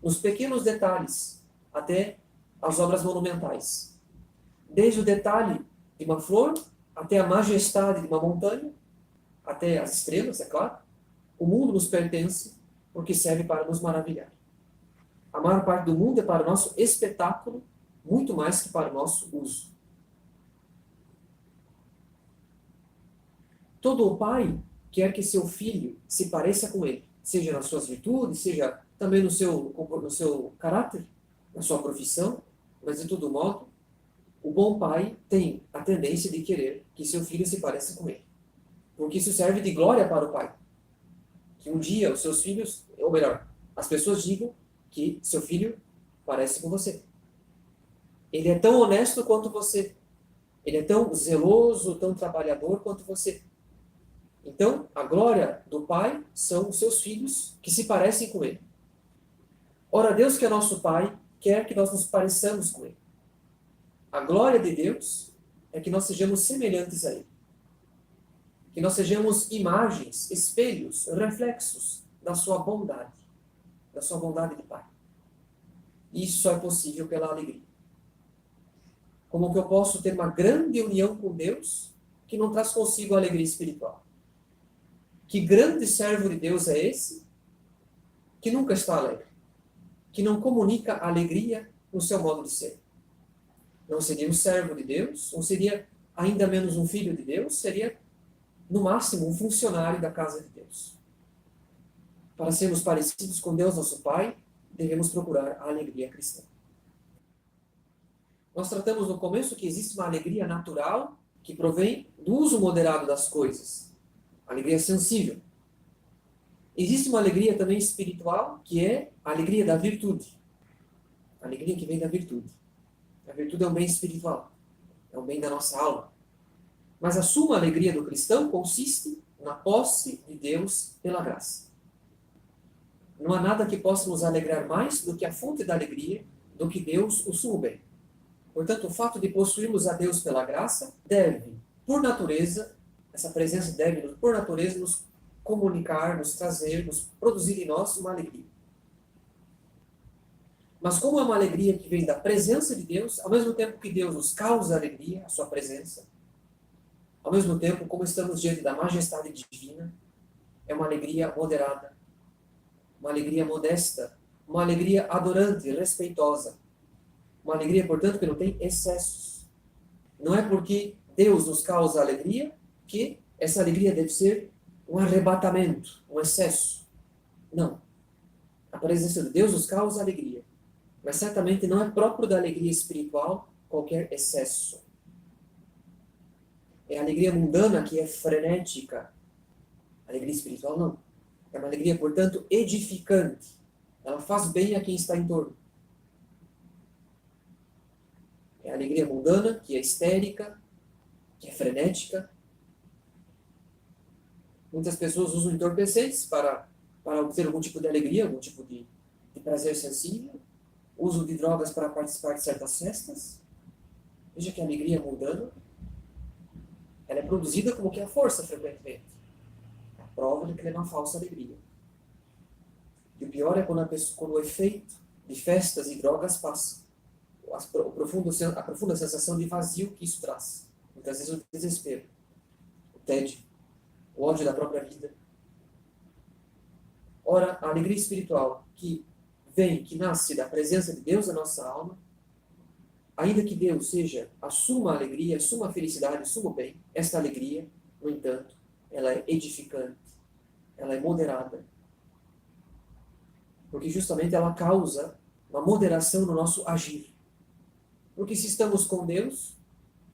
Nos pequenos detalhes, até as obras monumentais. Desde o detalhe de uma flor, até a majestade de uma montanha, até as estrelas, é claro. O mundo nos pertence porque serve para nos maravilhar. A maior parte do mundo é para o nosso espetáculo, muito mais que para o nosso uso. Todo o pai quer que seu filho se pareça com ele, seja nas suas virtudes, seja também no seu caráter, na sua profissão, mas de todo modo, o bom pai tem a tendência de querer que seu filho se pareça com ele. Porque isso serve de glória para o pai. Que um dia os seus filhos, ou melhor, as pessoas digam que seu filho parece com você. Ele é tão honesto quanto você. Ele é tão zeloso, tão trabalhador quanto você. Então, a glória do pai são os seus filhos que se parecem com ele. Ora, Deus, que é nosso pai, quer que nós nos pareçamos com ele. A glória de Deus é que nós sejamos semelhantes a ele. Que nós sejamos imagens, espelhos, reflexos da sua bondade de pai. E isso só é possível pela alegria. Como que eu posso ter uma grande união com Deus que não traz consigo a alegria espiritual? Que grande servo de Deus é esse que nunca está alegre? Que não comunica alegria no seu modo de ser? Não seria um servo de Deus? Não seria ainda menos um filho de Deus? Seria, no máximo, um funcionário da casa de Deus. Para sermos parecidos com Deus, nosso Pai, devemos procurar a alegria cristã. Nós tratamos no começo que existe uma alegria natural que provém do uso moderado das coisas. Alegria sensível. Existe uma alegria também espiritual, que é a alegria da virtude. A alegria que vem da virtude. A virtude é um bem espiritual. É um bem da nossa alma. Mas a suma alegria do cristão consiste na posse de Deus pela graça. Não há nada que possa nos alegrar mais do que a fonte da alegria, do que Deus, o sumo bem. Portanto, o fato de possuirmos a Deus pela graça deve, por natureza, essa presença deve, por natureza, nos comunicar, nos trazer, nos produzir em nós uma alegria. Mas como é uma alegria que vem da presença de Deus, ao mesmo tempo que Deus nos causa alegria, a sua presença, ao mesmo tempo, como estamos diante da majestade divina, é uma alegria moderada, uma alegria modesta, uma alegria adorante, respeitosa. Uma alegria, portanto, que não tem excessos. Não é porque Deus nos causa alegria que essa alegria deve ser um arrebatamento, um excesso. Não. A presença de Deus nos causa alegria. Mas certamente não é próprio da alegria espiritual qualquer excesso. É a alegria mundana que é frenética. A alegria espiritual não. É uma alegria, portanto, edificante. Ela faz bem a quem está em torno. É a alegria mundana, que é histérica, que é frenética. Muitas pessoas usam entorpecentes para obter algum tipo de alegria, algum tipo de prazer sensível. Uso de drogas para participar de certas festas. Veja que a alegria mundana, ela é produzida como que a força, frequentemente. A prova de que ela é uma falsa alegria. E o pior é quando o efeito de festas e drogas passa. A profunda sensação de vazio que isso traz. Muitas vezes o desespero, o tédio, o ódio da própria vida. Ora, a alegria espiritual que nasce da presença de Deus na nossa alma, ainda que Deus seja a suma alegria, a suma felicidade, o sumo bem, esta alegria, no entanto, ela é edificante, ela é moderada. Porque justamente ela causa uma moderação no nosso agir. Porque se estamos com Deus,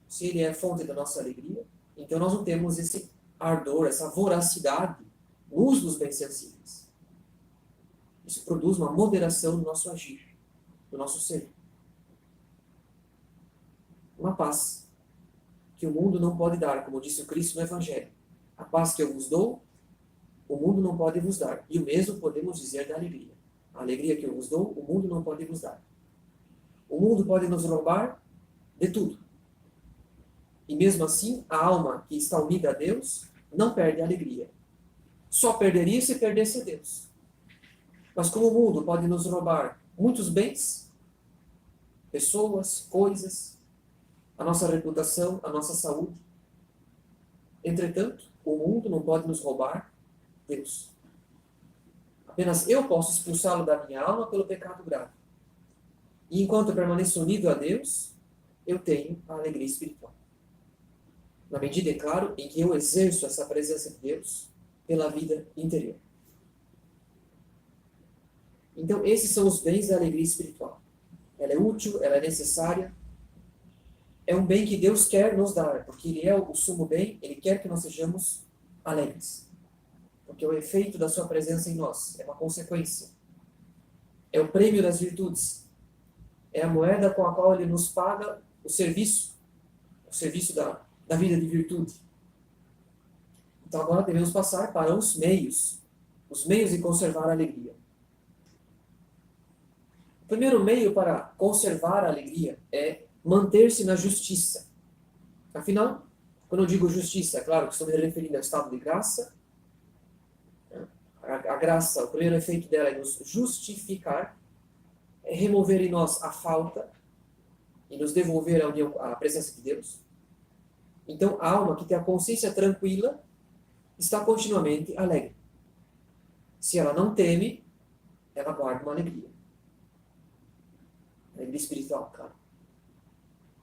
se Ele é a fonte da nossa alegria, então nós não temos esse ardor, essa voracidade no uso dos bens sensíveis. Isso produz uma moderação no nosso agir, no nosso ser. Uma paz que o mundo não pode dar, como disse o Cristo no Evangelho. A paz que eu vos dou, o mundo não pode vos dar. E o mesmo podemos dizer da alegria. A alegria que eu vos dou, o mundo não pode vos dar. O mundo pode nos roubar de tudo. E mesmo assim, a alma que está unida a Deus não perde a alegria. Só perderia se perdesse a Deus. Mas como o mundo pode nos roubar muitos bens, pessoas, coisas, a nossa reputação, a nossa saúde, entretanto, o mundo não pode nos roubar Deus. Apenas eu posso expulsá-lo da minha alma pelo pecado grave. E enquanto eu permaneço unido a Deus, eu tenho a alegria espiritual. Na medida, é claro, em que eu exerço essa presença de Deus pela vida interior. Então, esses são os bens da alegria espiritual. Ela é útil, ela é necessária. É um bem que Deus quer nos dar, porque Ele é o sumo bem, Ele quer que nós sejamos alegres. Porque é o efeito da sua presença em nós, é uma consequência. É o prêmio das virtudes. É a moeda com a qual Ele nos paga o serviço da vida de virtude. Então agora devemos passar para os meios de conservar a alegria. O primeiro meio para conservar a alegria é manter-se na justiça. Afinal, quando eu digo justiça, é claro que estou me referindo ao estado de graça. A graça, o primeiro efeito dela é nos justificar, é remover em nós a falta e nos devolver à presença de Deus. Então, a alma que tem a consciência tranquila está continuamente alegre. Se ela não teme, ela guarda uma alegria. Alegria espiritual, claro.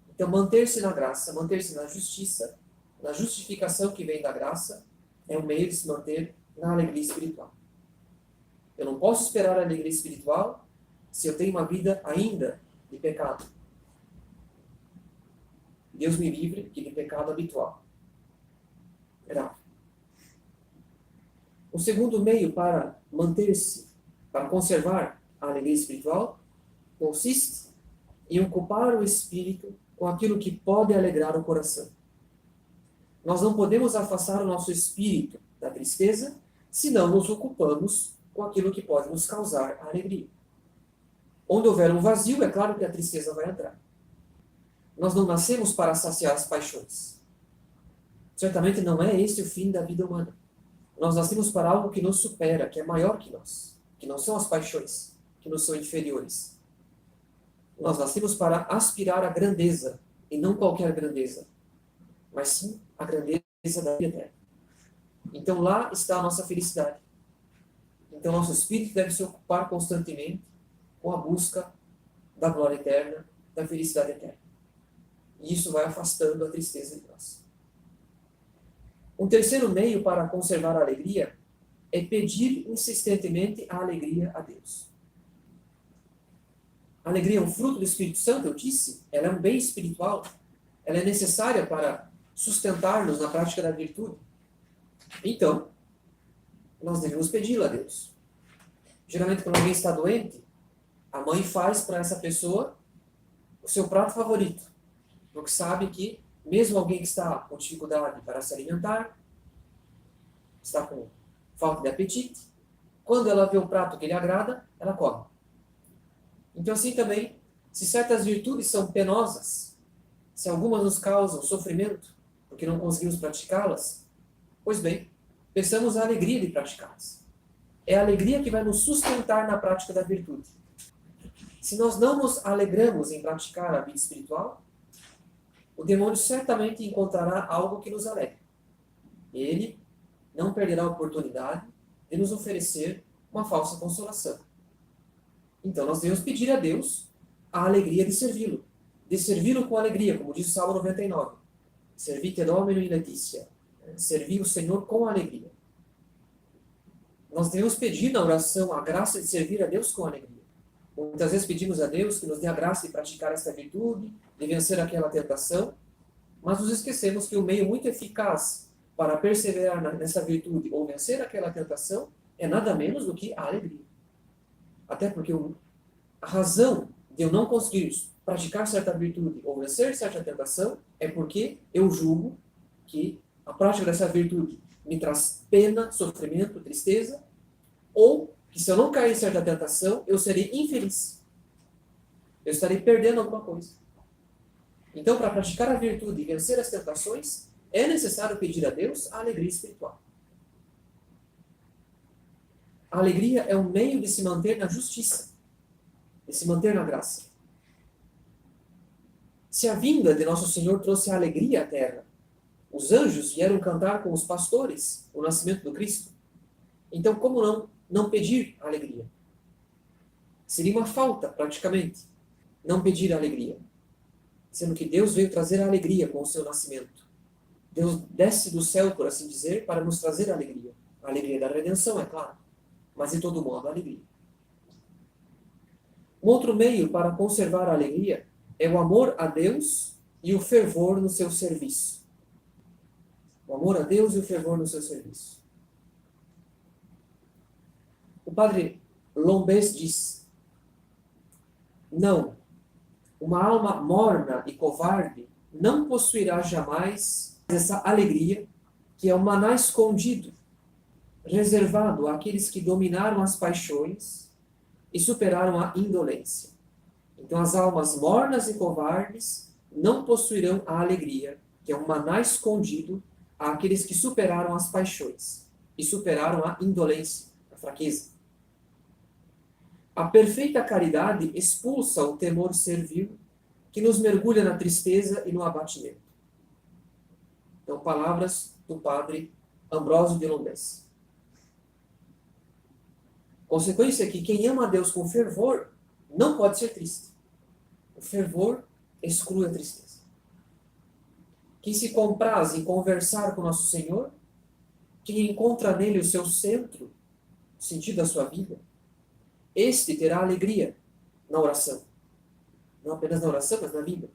Então, manter-se na graça, manter-se na justiça, na justificação que vem da graça, é um meio de se manter na alegria espiritual. Eu não posso esperar a alegria espiritual se eu tenho uma vida ainda de pecado. Deus me livre de pecado habitual. Grave. O segundo meio para manter-se, para conservar a alegria espiritual, consiste em ocupar o espírito com aquilo que pode alegrar o coração. Nós não podemos afastar o nosso espírito da tristeza se não nos ocupamos com aquilo que pode nos causar a alegria. Onde houver um vazio, é claro que a tristeza vai entrar. Nós não nascemos para saciar as paixões. Certamente não é esse o fim da vida humana. Nós nascemos para algo que nos supera, que é maior que nós, que não são as paixões, que nos são inferiores. Nós nascemos para aspirar à grandeza, e não qualquer grandeza, mas sim a grandeza da vida eterna. Então lá está a nossa felicidade. Então nosso espírito deve se ocupar constantemente com a busca da glória eterna, da felicidade eterna. E isso vai afastando a tristeza de nós. Um terceiro meio para conservar a alegria é pedir insistentemente a alegria a Deus. A alegria é um fruto do Espírito Santo, eu disse, ela é um bem espiritual, ela é necessária para sustentar-nos na prática da virtude. Então, nós devemos pedi-la a Deus. Geralmente, quando alguém está doente, a mãe faz para essa pessoa o seu prato favorito, porque sabe que, mesmo alguém que está com dificuldade para se alimentar, está com falta de apetite, quando ela vê um prato que lhe agrada, ela come. Então, assim também, se certas virtudes são penosas, se algumas nos causam sofrimento, porque não conseguimos praticá-las, pois bem, peçamos a alegria de praticá-las. É a alegria que vai nos sustentar na prática da virtude. Se nós não nos alegramos em praticar a vida espiritual, o demônio certamente encontrará algo que nos alegre. Ele não perderá a oportunidade de nos oferecer uma falsa consolação. Então nós devemos pedir a Deus a alegria de servi-lo com alegria, como diz o Salmo 99. Servite Domino in Laetitia. Servir o Senhor com alegria. Nós devemos pedir na oração a graça de servir a Deus com alegria. Muitas vezes pedimos a Deus que nos dê a graça de praticar esta virtude, de vencer aquela tentação, mas nos esquecemos que o meio muito eficaz para perseverar nessa virtude ou vencer aquela tentação é nada menos do que a alegria. Até porque a razão de eu não conseguir praticar certa virtude ou vencer certa tentação é porque eu julgo que a prática dessa virtude me traz pena, sofrimento, tristeza, ou que se eu não cair em certa tentação, eu serei infeliz. Eu estarei perdendo alguma coisa. Então, para praticar a virtude e vencer as tentações, é necessário pedir a Deus a alegria espiritual. A alegria é um meio de se manter na justiça, de se manter na graça. Se a vinda de Nosso Senhor trouxe a alegria à terra, os anjos vieram cantar com os pastores o nascimento do Cristo, então como não pedir a alegria? Seria uma falta, praticamente, não pedir a alegria. Sendo que Deus veio trazer a alegria com o seu nascimento. Deus desce do céu, por assim dizer, para nos trazer a alegria. A alegria da redenção, é claro. Mas, de todo modo, a alegria. Um outro meio para conservar a alegria é o amor a Deus e o fervor no seu serviço. O amor a Deus e o fervor no seu serviço. O padre Lombès diz: não, uma alma morna e covarde não possuirá jamais essa alegria que é o maná escondido, reservado àqueles que dominaram as paixões e superaram a indolência. Então as almas mornas e covardes não possuirão a alegria que é um maná escondido àqueles que superaram as paixões e superaram a indolência, a fraqueza. A perfeita caridade expulsa o temor servil que nos mergulha na tristeza e no abatimento. Então, palavras do padre Ambrósio de Lombès. Consequência é que quem ama a Deus com fervor não pode ser triste. O fervor exclui a tristeza. Quem se compraz em conversar com Nosso Senhor, quem encontra nele o seu centro, o sentido da sua vida, este terá alegria na oração. Não apenas na oração, mas na vida.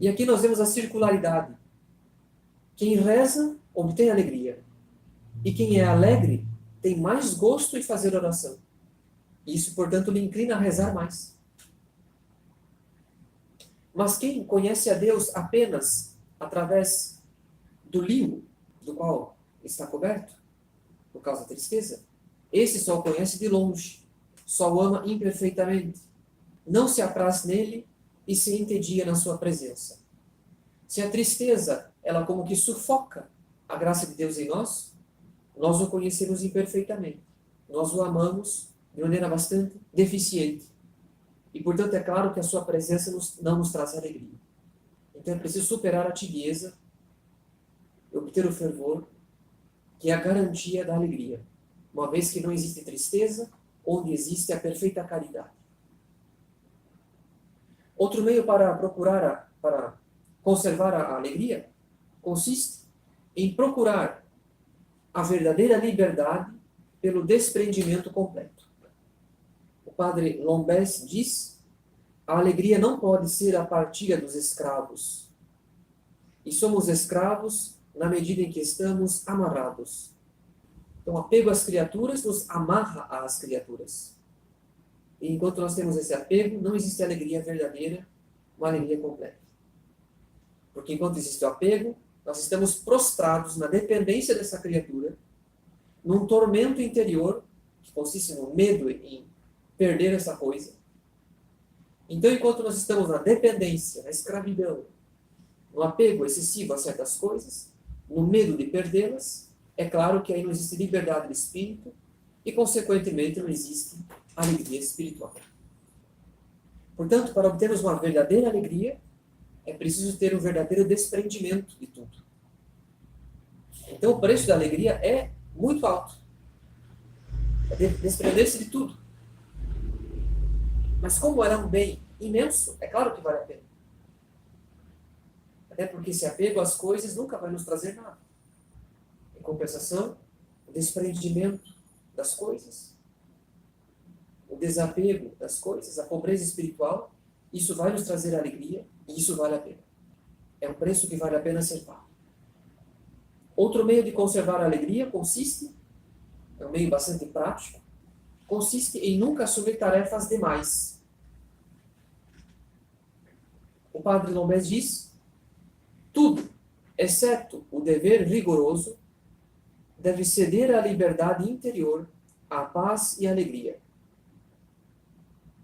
E aqui nós vemos a circularidade. Quem reza obtém alegria. E quem é alegre tem mais gosto em fazer oração. E isso, portanto, lhe inclina a rezar mais. Mas quem conhece a Deus apenas através do limo do qual está coberto, por causa da tristeza, esse só o conhece de longe, só o ama imperfeitamente, não se apraz nele e se entedia na sua presença. Se a tristeza, ela como que sufoca a graça de Deus em nós o conhecemos imperfeitamente. Nós o amamos de maneira bastante deficiente. E, portanto, é claro que a sua presença não nos traz alegria. Então é preciso superar a tibieza e obter o fervor, que é a garantia da alegria, uma vez que não existe tristeza, onde existe a perfeita caridade. Outro meio para para conservar a alegria, consiste em procurar a verdadeira liberdade pelo desprendimento completo. O padre Lombès diz: a alegria não pode ser a partilha dos escravos. E somos escravos na medida em que estamos amarrados. Então, o apego às criaturas nos amarra às criaturas. E enquanto nós temos esse apego, não existe alegria verdadeira, uma alegria completa. Porque enquanto existe o apego, nós estamos prostrados na dependência dessa criatura, num tormento interior, que consiste no medo em perder essa coisa. Então, enquanto nós estamos na dependência, na escravidão, no apego excessivo a certas coisas, no medo de perdê-las, é claro que aí não existe liberdade de espírito e, consequentemente, não existe alegria espiritual. Portanto, para obtermos uma verdadeira alegria, é preciso ter um verdadeiro desprendimento de tudo. Então, o preço da alegria é muito alto. É desprender-se de tudo. Mas como ela é um bem imenso, é claro que vale a pena. Até porque esse apego às coisas nunca vai nos trazer nada. Em compensação, o desprendimento das coisas, o desapego das coisas, a pobreza espiritual, isso vai nos trazer alegria e isso vale a pena. É um preço que vale a pena ser pago. Outro meio de conservar a alegria consiste, é um meio bastante prático, consiste em nunca assumir tarefas demais. O padre Lombés diz: tudo, exceto o dever rigoroso, deve ceder à liberdade interior, à paz e à alegria.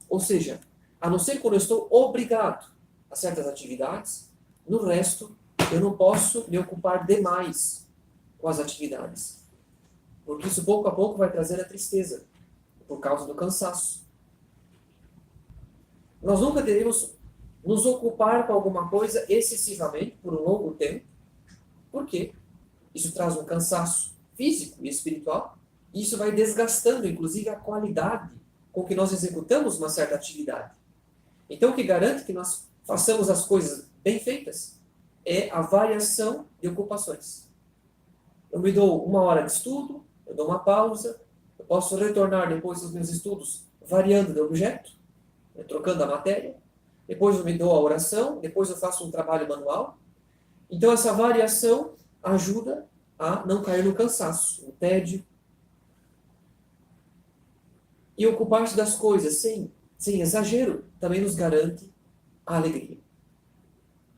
Ou seja, a não ser quando eu estou obrigado a certas atividades, no resto eu não posso me ocupar demais com as atividades. Porque isso pouco a pouco vai trazer a tristeza, por causa do cansaço. Nós nunca devemos nos ocupar com alguma coisa excessivamente, por um longo tempo. Por quê? Isso traz um cansaço físico e espiritual, e isso vai desgastando, inclusive, a qualidade com que nós executamos uma certa atividade. Então, o que garante que nós façamos as coisas bem feitas é a variação de ocupações. Eu me dou 1 hora de estudo, eu dou uma pausa, eu posso retornar depois dos meus estudos variando de objeto, trocando a matéria, depois eu me dou a oração, depois eu faço um trabalho manual. Então, essa variação ajuda a não cair no cansaço, no tédio. E ocupar-se das coisas sem exagero também nos garante a alegria.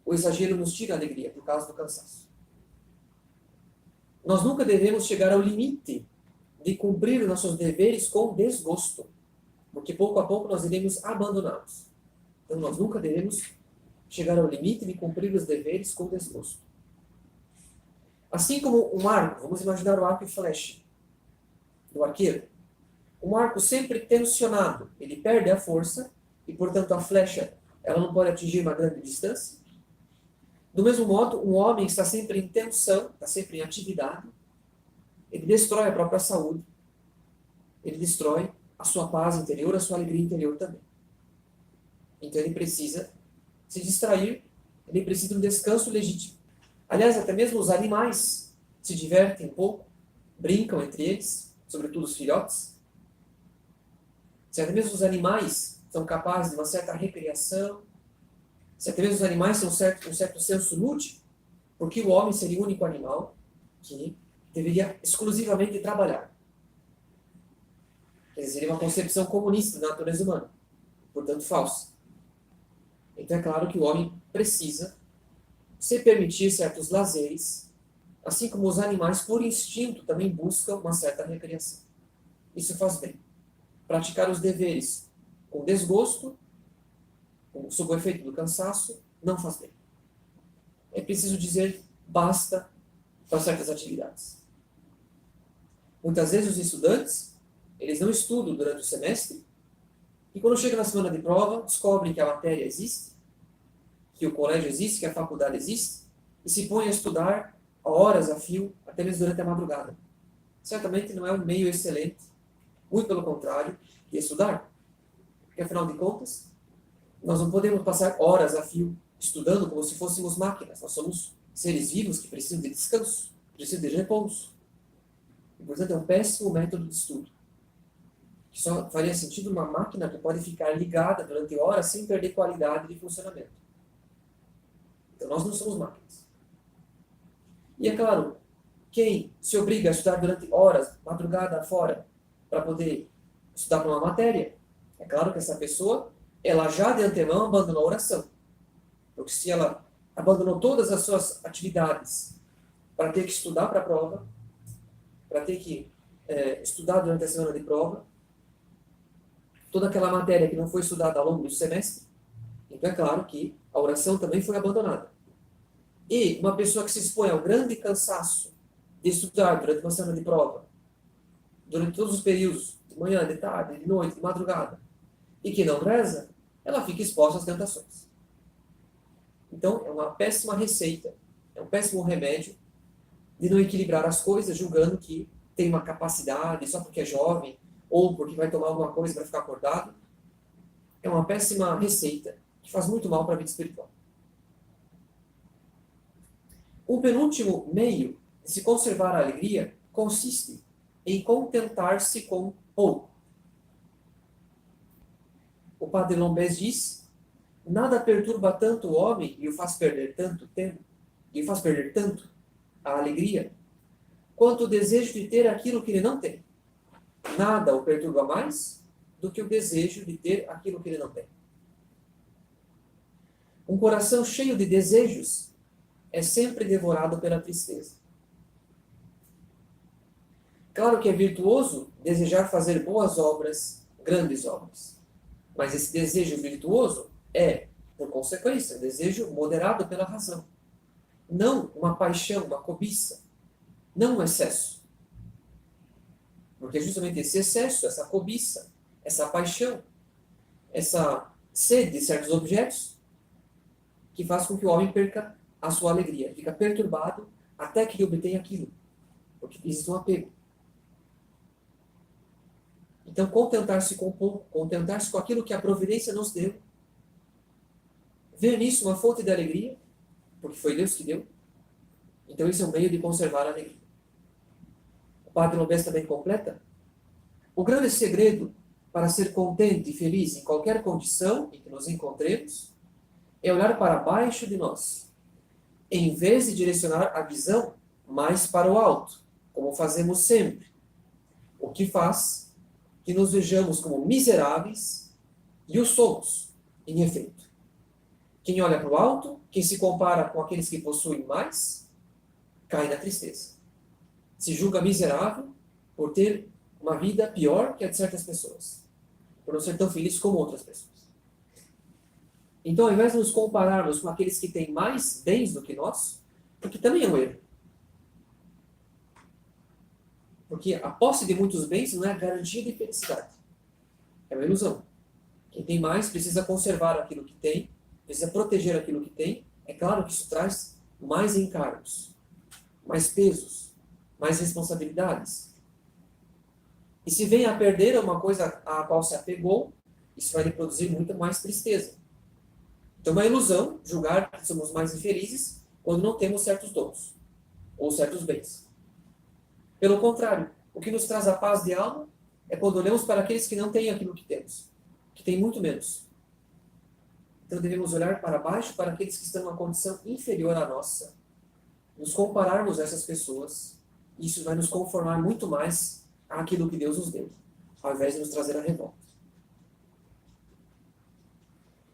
O exagero nos tira a alegria por causa do cansaço. Nós nunca devemos chegar ao limite de cumprir os nossos deveres com desgosto, porque pouco a pouco nós iremos abandoná-los. Então nós nunca devemos chegar ao limite de cumprir os deveres com desgosto. Assim como um arco, vamos imaginar o arco e flecha do arqueiro. Um arco sempre tensionado, ele perde a força e, portanto, a flecha ela não pode atingir uma grande distância. Do mesmo modo, um homem está sempre em tensão, está sempre em atividade, ele destrói a própria saúde, ele destrói a sua paz interior, a sua alegria interior também. Então ele precisa se distrair, ele precisa de um descanso legítimo. Aliás, até mesmo os animais se divertem um pouco, brincam entre eles, sobretudo os filhotes. Se até mesmo os animais são capazes de uma certa recriação, se até mesmo os animais têm um certo senso lúdico, porque o homem seria o único animal que deveria exclusivamente trabalhar. Quer dizer, seria uma concepção comunista da natureza humana, portanto falsa. Então é claro que o homem precisa se permitir certos lazeres, assim como os animais, por instinto, também buscam uma certa recreação. Isso faz bem. Praticar os deveres com desgosto, sob o efeito do cansaço, não faz bem. É preciso dizer basta para certas atividades. Muitas vezes os estudantes, eles não estudam durante o semestre, e quando chega na semana de prova, descobrem que a matéria existe, que o colégio existe, que a faculdade existe, e se põem a estudar horas a fio, até mesmo durante a madrugada. Certamente não é um meio excelente, muito pelo contrário, de estudar. Porque, afinal de contas, nós não podemos passar horas a fio estudando como se fôssemos máquinas. Nós somos seres vivos que precisam de descanso, precisam de repouso. E, portanto, é um péssimo método de estudo. Que só faria sentido uma máquina que pode ficar ligada durante horas sem perder qualidade de funcionamento. Então, nós não somos máquinas. E, é claro, quem se obriga a estudar durante horas, madrugada fora, para poder estudar para uma matéria, é claro que essa pessoa, ela já de antemão abandonou a oração. Porque se ela abandonou todas as suas atividades para ter que estudar para a prova, para ter que estudar durante a semana de prova, toda aquela matéria que não foi estudada ao longo do semestre, então é claro que a oração também foi abandonada. E uma pessoa que se expõe ao grande cansaço de estudar durante uma semana de prova, durante todos os períodos, de manhã, de tarde, de noite, de madrugada, e que não reza, ela fica exposta às tentações. Então, é uma péssima receita, é um péssimo remédio de não equilibrar as coisas, julgando que tem uma capacidade só porque é jovem, ou porque vai tomar alguma coisa para ficar acordado. É uma péssima receita que faz muito mal para a vida espiritual. O penúltimo meio de se conservar a alegria consiste em contentar-se com pouco. O padre Lombés diz: nada perturba tanto o homem e o faz perder tanto tempo, e o faz perder tanto a alegria, quanto o desejo de ter aquilo que ele não tem. Nada o perturba mais do que o desejo de ter aquilo que ele não tem. Um coração cheio de desejos é sempre devorado pela tristeza. Claro que é virtuoso desejar fazer boas obras, grandes obras. Mas esse desejo virtuoso é, por consequência, um desejo moderado pela razão. Não uma paixão, uma cobiça. Não um excesso. Porque justamente esse excesso, essa cobiça, essa paixão, essa sede de certos objetos, que faz com que o homem perca a sua alegria. Fica perturbado até que ele obtenha aquilo. Porque existe um apego. Então, contentar-se com pouco, contentar-se com aquilo que a providência nos deu, ver nisso uma fonte de alegria, porque foi Deus que deu. Então, isso é um meio de conservar a alegria. O Padre Lombés também completa: o grande segredo para ser contente e feliz em qualquer condição em que nos encontremos é olhar para baixo de nós, em vez de direcionar a visão mais para o alto, como fazemos sempre, o que faz que nos vejamos como miseráveis, e o somos, em efeito. Quem olha para o alto, quem se compara com aqueles que possuem mais, cai na tristeza. Se julga miserável por ter uma vida pior que a de certas pessoas, por não ser tão feliz como outras pessoas. Então, ao invés de nos compararmos com aqueles que têm mais bens do que nós, porque também é um erro. Porque a posse de muitos bens não é a garantia de felicidade. É uma ilusão. Quem tem mais precisa conservar aquilo que tem, precisa proteger aquilo que tem. É claro que isso traz mais encargos, mais pesos, mais responsabilidades. E se vem a perder uma coisa a qual se apegou, isso vai lhe produzir muita mais tristeza. Então é uma ilusão julgar que somos mais infelizes quando não temos certos dons ou certos bens. Pelo contrário, o que nos traz a paz de alma é quando olhamos para aqueles que não têm aquilo que temos, que têm muito menos. Então devemos olhar para baixo para aqueles que estão em uma condição inferior à nossa, nos compararmos a essas pessoas, e isso vai nos conformar muito mais àquilo que Deus nos deu, ao invés de nos trazer a revolta.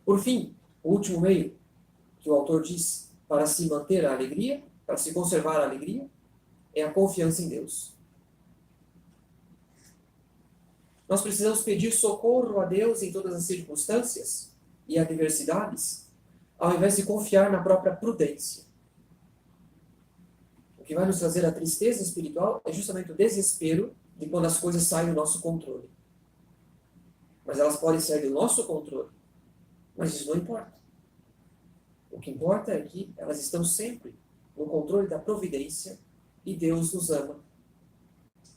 Por fim, o último meio que o autor diz para se manter a alegria, para se conservar a alegria, é a confiança em Deus. Nós precisamos pedir socorro a Deus em todas as circunstâncias e adversidades, ao invés de confiar na própria prudência. O que vai nos trazer a tristeza espiritual é justamente o desespero de quando as coisas saem do nosso controle. Mas elas podem sair do nosso controle. Mas isso não importa. O que importa é que elas estão sempre no controle da providência e Deus nos ama.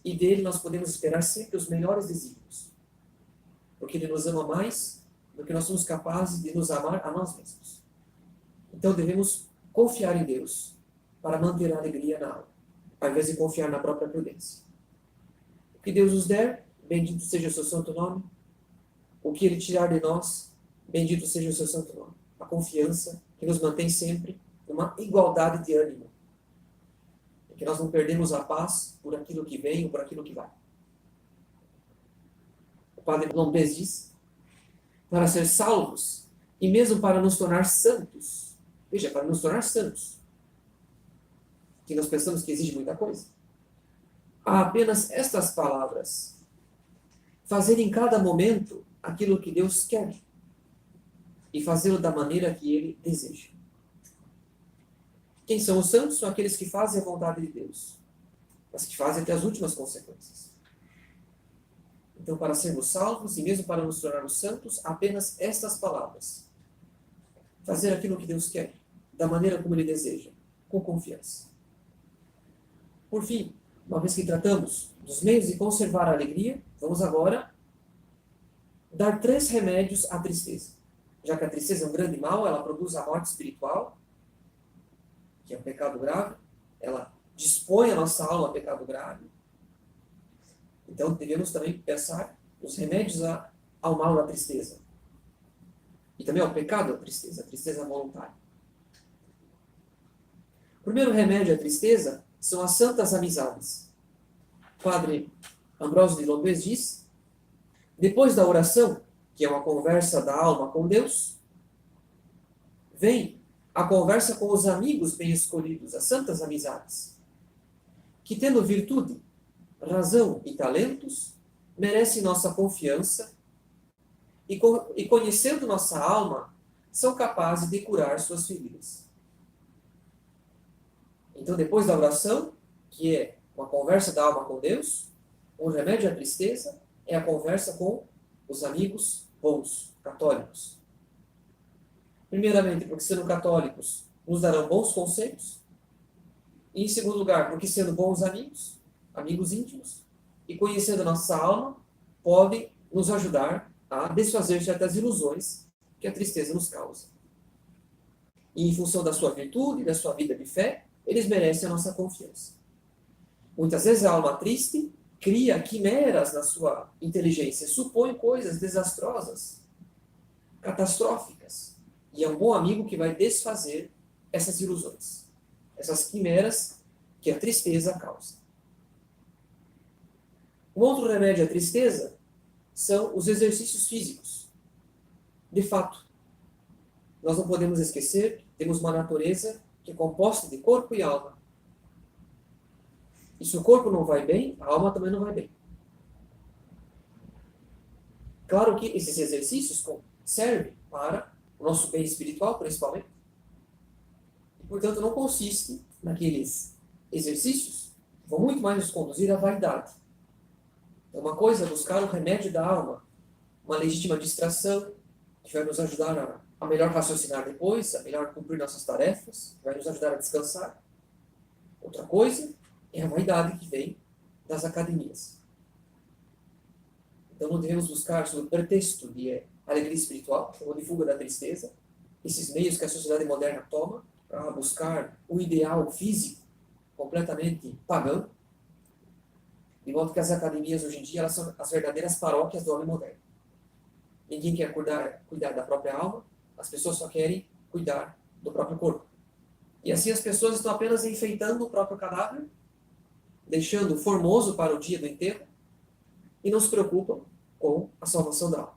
E dele nós podemos esperar sempre os melhores desígnios. Porque ele nos ama mais do que nós somos capazes de nos amar a nós mesmos. Então devemos confiar em Deus para manter a alegria na alma, ao invés de confiar na própria prudência. O que Deus nos der, bendito seja o seu santo nome. O que ele tirar de nós, bendito seja o seu santo nome. A confiança que nos mantém sempre numa igualdade de ânimo. Que nós não perdemos a paz por aquilo que vem ou por aquilo que vai. O padre Lombez diz, para ser salvos e mesmo para nos tornar santos, veja, para nos tornar santos, que nós pensamos que exige muita coisa, há apenas estas palavras: fazer em cada momento aquilo que Deus quer e fazê-lo da maneira que Ele deseja. Quem são os santos? São aqueles que fazem a vontade de Deus, mas que fazem até as últimas consequências. Então, para sermos salvos e mesmo para nos tornarmos santos, apenas estas palavras: fazer aquilo que Deus quer, da maneira como Ele deseja, com confiança. Por fim, uma vez que tratamos dos meios de conservar a alegria, vamos agora dar 3 remédios à tristeza. Já que a tristeza é um grande mal, ela produz a morte espiritual, que é um pecado grave, ela dispõe a nossa alma a pecado grave. Então devemos também pensar nos remédios ao mal da tristeza. E também ao pecado da tristeza, a tristeza voluntária. O primeiro remédio à tristeza são as santas amizades. O padre Ambrósio de Lombez diz, depois da oração, que é uma conversa da alma com Deus, vem a conversa com os amigos bem escolhidos, as santas amizades, que tendo virtude, razão e talentos, merecem nossa confiança e conhecendo nossa alma, são capazes de curar suas feridas. Então, depois da oração, que é uma conversa da alma com Deus, o remédio à tristeza é a conversa com os amigos bons, católicos. Primeiramente, porque sendo católicos, nos darão bons conselhos. E, em segundo lugar, porque sendo bons amigos, amigos íntimos, e conhecendo a nossa alma, podem nos ajudar a desfazer certas ilusões que a tristeza nos causa. E, em função da sua virtude, da sua vida de fé, eles merecem a nossa confiança. Muitas vezes a alma triste cria quimeras na sua inteligência, supõe coisas desastrosas, catastróficas. E é um bom amigo que vai desfazer essas ilusões, essas quimeras que a tristeza causa. Um outro remédio à tristeza são os exercícios físicos. De fato, nós não podemos esquecer que temos uma natureza que é composta de corpo e alma. E se o corpo não vai bem, a alma também não vai bem. Claro que esses exercícios servem para o nosso bem espiritual, principalmente. E, portanto, não consiste naqueles exercícios que vão muito mais nos conduzir à vaidade. Então, uma coisa é buscar o remédio da alma, uma legítima distração, que vai nos ajudar a melhor raciocinar depois, a melhor cumprir nossas tarefas, vai nos ajudar a descansar. Outra coisa é a vaidade que vem das academias. Então não devemos buscar, sob o pretexto de alegria espiritual, ou de fuga da tristeza, esses meios que a sociedade moderna toma para buscar o ideal físico completamente pagão, de modo que as academias hoje em dia elas são as verdadeiras paróquias do homem moderno. Ninguém quer cuidar da própria alma, as pessoas só querem cuidar do próprio corpo. E assim as pessoas estão apenas enfeitando o próprio cadáver, deixando formoso para o dia do enterro, e não se preocupam com a salvação da alma.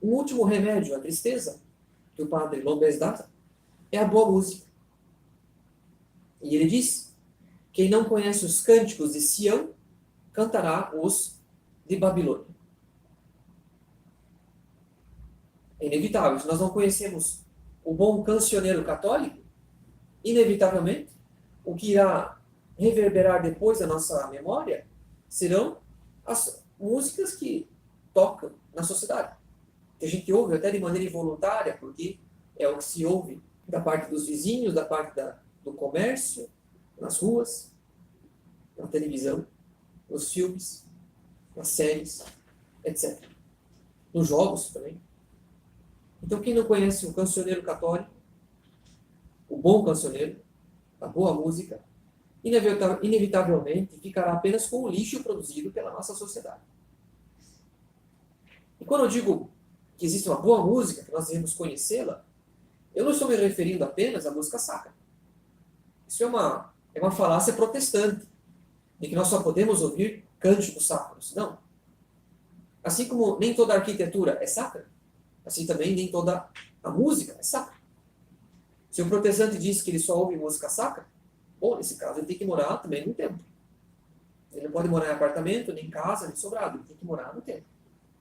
Um último remédio à tristeza, que o padre Lombez dá, é a boa música. E ele diz, quem não conhece os cânticos de Sião, cantará os de Babilônia. É inevitável. Se nós não conhecemos o bom cancioneiro católico, inevitavelmente, o que irá reverberar depois da nossa memória serão as músicas que tocam na sociedade. Que a gente ouve até de maneira involuntária, porque é o que se ouve da parte dos vizinhos, da parte do comércio, nas ruas, na televisão, nos filmes, nas séries, etc. Nos jogos também. Então, quem não conhece o cancioneiro católico, o bom cancioneiro, a boa música, inevitavelmente ficará apenas com o lixo produzido pela nossa sociedade. E quando eu digo que existe uma boa música, que nós devemos conhecê-la, eu não estou me referindo apenas à música sacra. Isso é uma falácia protestante, de que nós só podemos ouvir cânticos sacros. Não. Assim como nem toda arquitetura é sacra, assim também nem toda a música é sacra. Se o protestante diz que ele só ouve música sacra, bom, nesse caso ele tem que morar também no templo. Ele não pode morar em apartamento, nem em casa, nem sobrado, ele tem que morar no templo.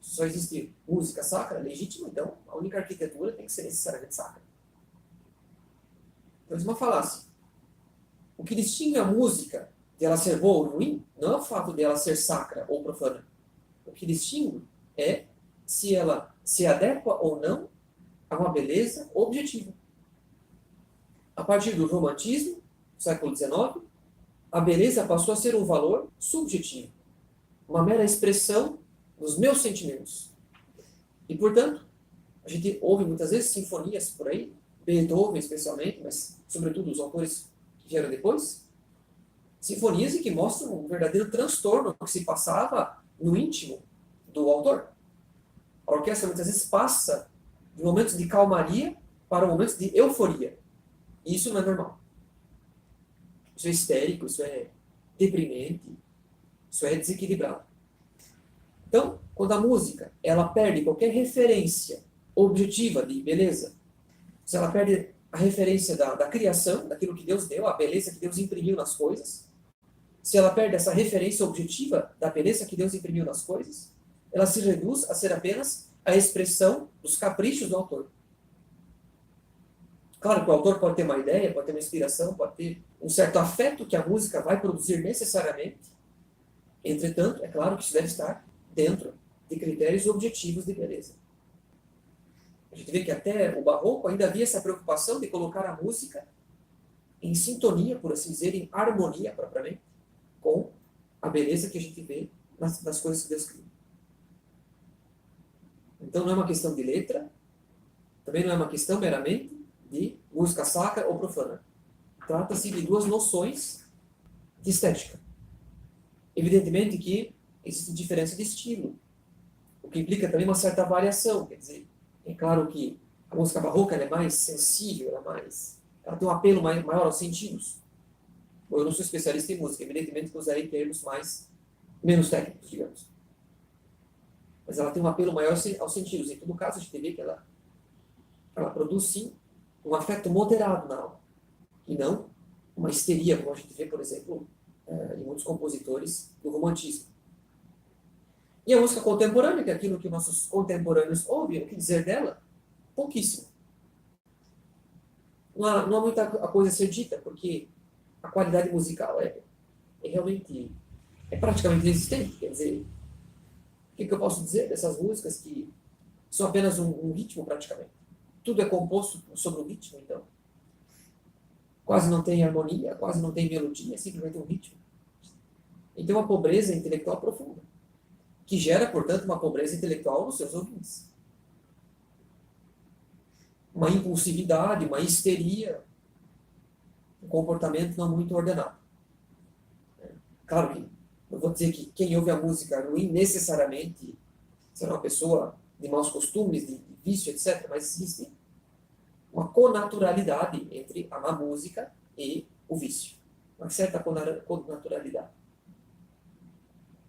Se só existe música sacra, legítima, então a única arquitetura tem que ser necessariamente sacra. Então, isso é uma falácia. O que distingue a música de ela ser boa ou ruim, não é o fato de ela ser sacra ou profana. O que distingue é se ela se adequa ou não a uma beleza objetiva. A partir do romantismo, século XIX, a beleza passou a ser um valor subjetivo, uma mera expressão dos meus sentimentos. E, portanto, a gente ouve muitas vezes sinfonias por aí, Beethoven especialmente, mas sobretudo os autores que vieram depois, sinfonias que mostram um verdadeiro transtorno que se passava no íntimo do autor. A orquestra muitas vezes passa de momentos de calmaria para momentos de euforia. E isso não é normal. Isso é histérico, isso é deprimente, isso é desequilibrado. Então, quando a música ela perde qualquer referência objetiva de beleza, se ela perde a referência da criação, daquilo que Deus deu, a beleza que Deus imprimiu nas coisas, se ela perde essa referência objetiva da beleza que Deus imprimiu nas coisas, ela se reduz a ser apenas a expressão dos caprichos do autor. Claro que o autor pode ter uma ideia, pode ter uma inspiração, pode ter um certo afeto que a música vai produzir necessariamente. Entretanto, é claro que isso deve estar dentro de critérios objetivos de beleza. A gente vê que até o Barroco ainda havia essa preocupação de colocar a música em sintonia, por assim dizer, em harmonia propriamente, com a beleza que a gente vê nas coisas que Deus criou. Então não é uma questão de letra, também não é uma questão meramente de música sacra ou profana. Trata-se de duas noções de estética. Evidentemente que existe diferença de estilo, o que implica também uma certa variação. Quer dizer, é claro que a música barroca ela é mais sensível, ela tem um apelo maior aos sentidos. Bom, eu não sou especialista em música, evidentemente que usarei termos menos técnicos, digamos. Mas ela tem um apelo maior aos sentidos. Em todo caso, a gente vê que ela produz, sim, um afeto moderado na alma, e não uma histeria, como a gente vê, por exemplo, em muitos compositores do romantismo. E a música contemporânea, que é aquilo que nossos contemporâneos ouvem, o que dizer dela? Pouquíssimo. Não há muita coisa a ser dita, porque a qualidade musical realmente praticamente inexistente. Quer dizer, o que eu posso dizer dessas músicas que são apenas um ritmo praticamente? Tudo é composto sobre um ritmo, então. Quase não tem harmonia, quase não tem melodia, é simplesmente um ritmo. Então, uma pobreza intelectual profunda, que gera, portanto, uma pobreza intelectual nos seus ouvintes. Uma impulsividade, uma histeria, um comportamento não muito ordenado. Claro que não vou dizer que quem ouve a música ruim necessariamente será uma pessoa de maus costumes, de vício, etc. Mas existe uma connaturalidade entre a má música e o vício. Uma certa connaturalidade.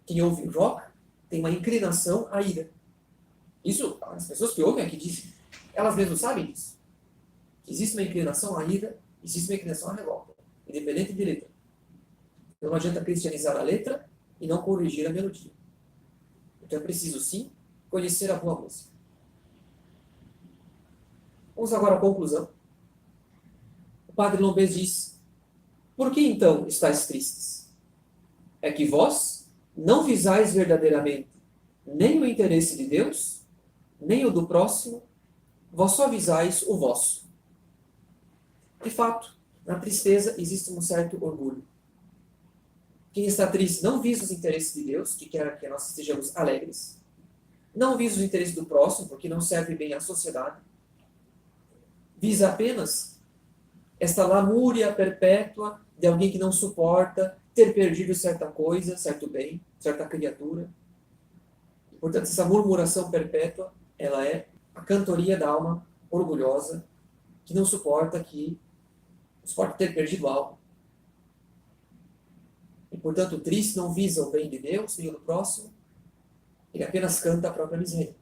Quem ouve rock tem uma inclinação à ira. Isso, as pessoas que ouvem aqui dizem, elas mesmas sabem disso. Existe uma inclinação à ira, existe uma inclinação à revolta, independente de letra. Então não adianta cristianizar a letra e não corrigir a melodia. Então é preciso, sim, conhecer a boa música. Vamos agora à conclusão. O padre Lombez diz: por que então estáis tristes? É que vós não visais verdadeiramente nem o interesse de Deus, nem o do próximo, vós só visais o vosso. De fato, na tristeza existe um certo orgulho. Quem está triste não visa os interesses de Deus, que quer que nós estejamos alegres. Não visa os interesses do próximo, porque não serve bem à sociedade. Visa apenas esta lamúria perpétua de alguém que não suporta ter perdido certa coisa, certo bem, certa criatura. Portanto, essa murmuração perpétua, ela é a cantoria da alma orgulhosa, que não suporta ter perdido algo. E, portanto, o triste não visa o bem de Deus, nem o do próximo, ele apenas canta a própria miséria.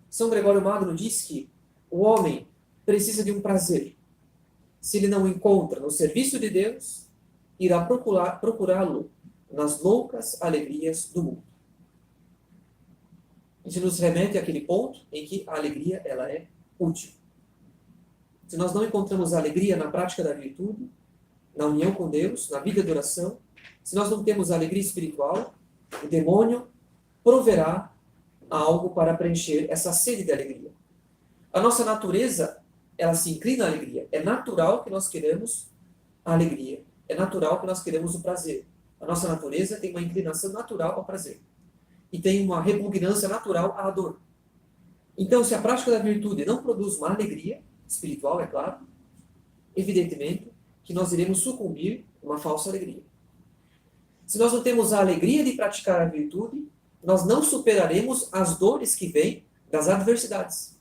São Gregório Magno diz que o homem precisa de um prazer. Se ele não o encontra no serviço de Deus, irá procurá-lo nas loucas alegrias do mundo. Isso nos remete àquele ponto em que a alegria ela é útil. Se nós não encontramos a alegria na prática da virtude, na união com Deus, na vida de oração, se nós não temos a alegria espiritual, o demônio proverá algo para preencher essa sede de alegria. A nossa natureza, ela se inclina à alegria. É natural que nós queremos a alegria. É natural que nós queremos o prazer. A nossa natureza tem uma inclinação natural ao prazer. E tem uma repugnância natural à dor. Então, se a prática da virtude não produz uma alegria espiritual, é claro, evidentemente que nós iremos sucumbir a uma falsa alegria. Se nós não temos a alegria de praticar a virtude, nós não superaremos as dores que vêm das adversidades.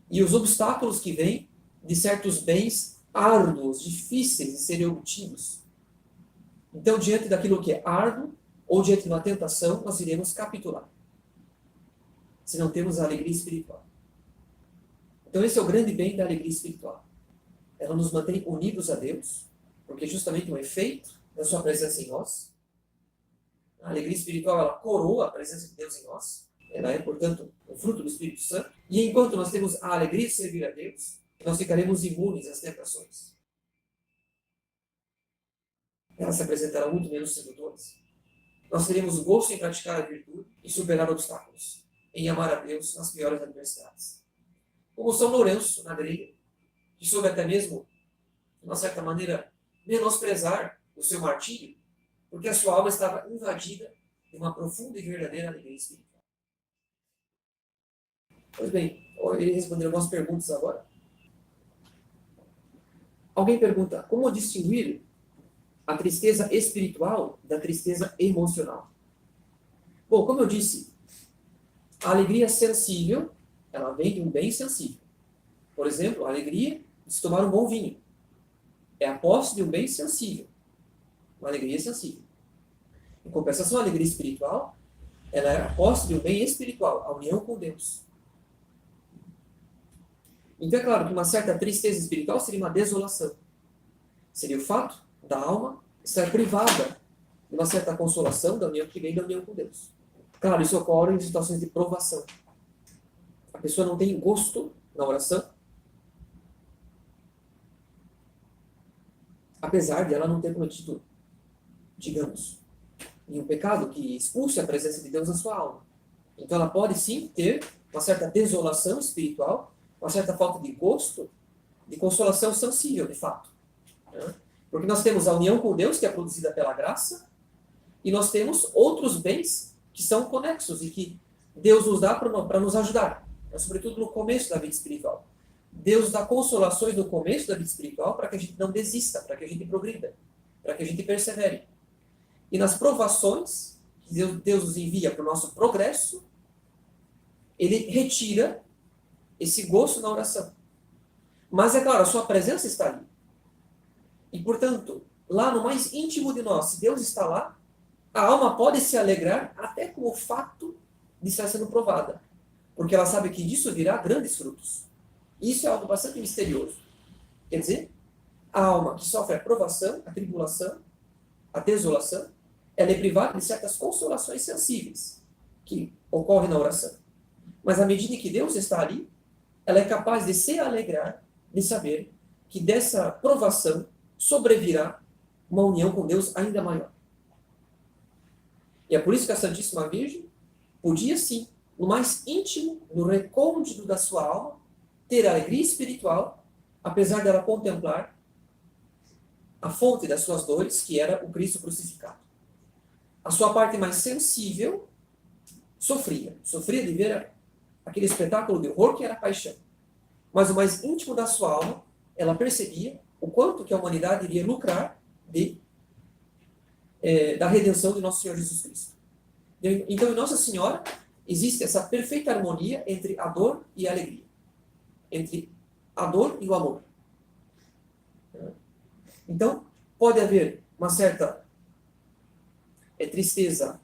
E os obstáculos que vêm de certos bens árduos, difíceis de serem obtidos. Então, diante daquilo que é árduo, ou diante de uma tentação, nós iremos capitular. Se não temos a alegria espiritual. Então, esse é o grande bem da alegria espiritual. Ela nos mantém unidos a Deus, porque justamente um efeito da sua presença em nós. A alegria espiritual, ela coroa a presença de Deus em nós. Ela é, portanto, o fruto do Espírito Santo. E enquanto nós temos a alegria de servir a Deus, nós ficaremos imunes às tentações. Elas se apresentarão muito menos sedutoras. Nós teremos o gosto em praticar a virtude e superar obstáculos, em amar a Deus nas piores adversidades. Como São Lourenço, na grega, que soube até mesmo, de uma certa maneira, menosprezar o seu martírio, porque a sua alma estava invadida de uma profunda e verdadeira alegria espiritual. Pois bem, ele respondeu algumas perguntas agora. Alguém pergunta, como distinguir a tristeza espiritual da tristeza emocional? Bom, como eu disse, a alegria sensível, ela vem de um bem sensível. Por exemplo, a alegria de se tomar um bom vinho. É a posse de um bem sensível. Uma alegria sensível. Em compensação, a alegria espiritual, ela é a posse de um bem espiritual, a união com Deus. Então é claro que uma certa tristeza espiritual seria uma desolação. Seria o fato da alma estar privada de uma certa consolação da união que vem da união com Deus. Claro, isso ocorre em situações de provação. A pessoa não tem gosto na oração, apesar de ela não ter cometido, digamos, nenhum pecado que expulse a presença de Deus na sua alma. Então ela pode sim ter uma certa desolação espiritual, uma certa falta de gosto, de consolação sensível, de fato. Porque nós temos a união com Deus, que é produzida pela graça, e nós temos outros bens que são conexos e que Deus nos dá para nos ajudar, sobretudo no começo da vida espiritual. Deus dá consolações no começo da vida espiritual para que a gente não desista, para que a gente progrida, para que a gente persevere. E nas provações que Deus nos envia para o nosso progresso, Ele retira esse gosto na oração. Mas, é claro, a sua presença está ali. E, portanto, lá no mais íntimo de nós, se Deus está lá, a alma pode se alegrar até com o fato de estar sendo provada. Porque ela sabe que disso virá grandes frutos. Isso é algo bastante misterioso. Quer dizer, a alma que sofre a provação, a tribulação, a desolação, ela é privada de certas consolações sensíveis que ocorrem na oração. Mas à medida que Deus está ali, ela é capaz de se alegrar, de saber que dessa provação sobrevirá uma união com Deus ainda maior. E é por isso que a Santíssima Virgem podia sim, no mais íntimo, no recôndito da sua alma, ter alegria espiritual apesar dela contemplar a fonte das suas dores, que era o Cristo crucificado. A sua parte mais sensível sofria de ver aquele espetáculo de horror que era a paixão. Mas o mais íntimo da sua alma, ela percebia o quanto que a humanidade iria lucrar da redenção de nosso Senhor Jesus Cristo. Então, em Nossa Senhora, existe essa perfeita harmonia entre a dor e a alegria, entre a dor e o amor. Então, pode haver uma certa tristeza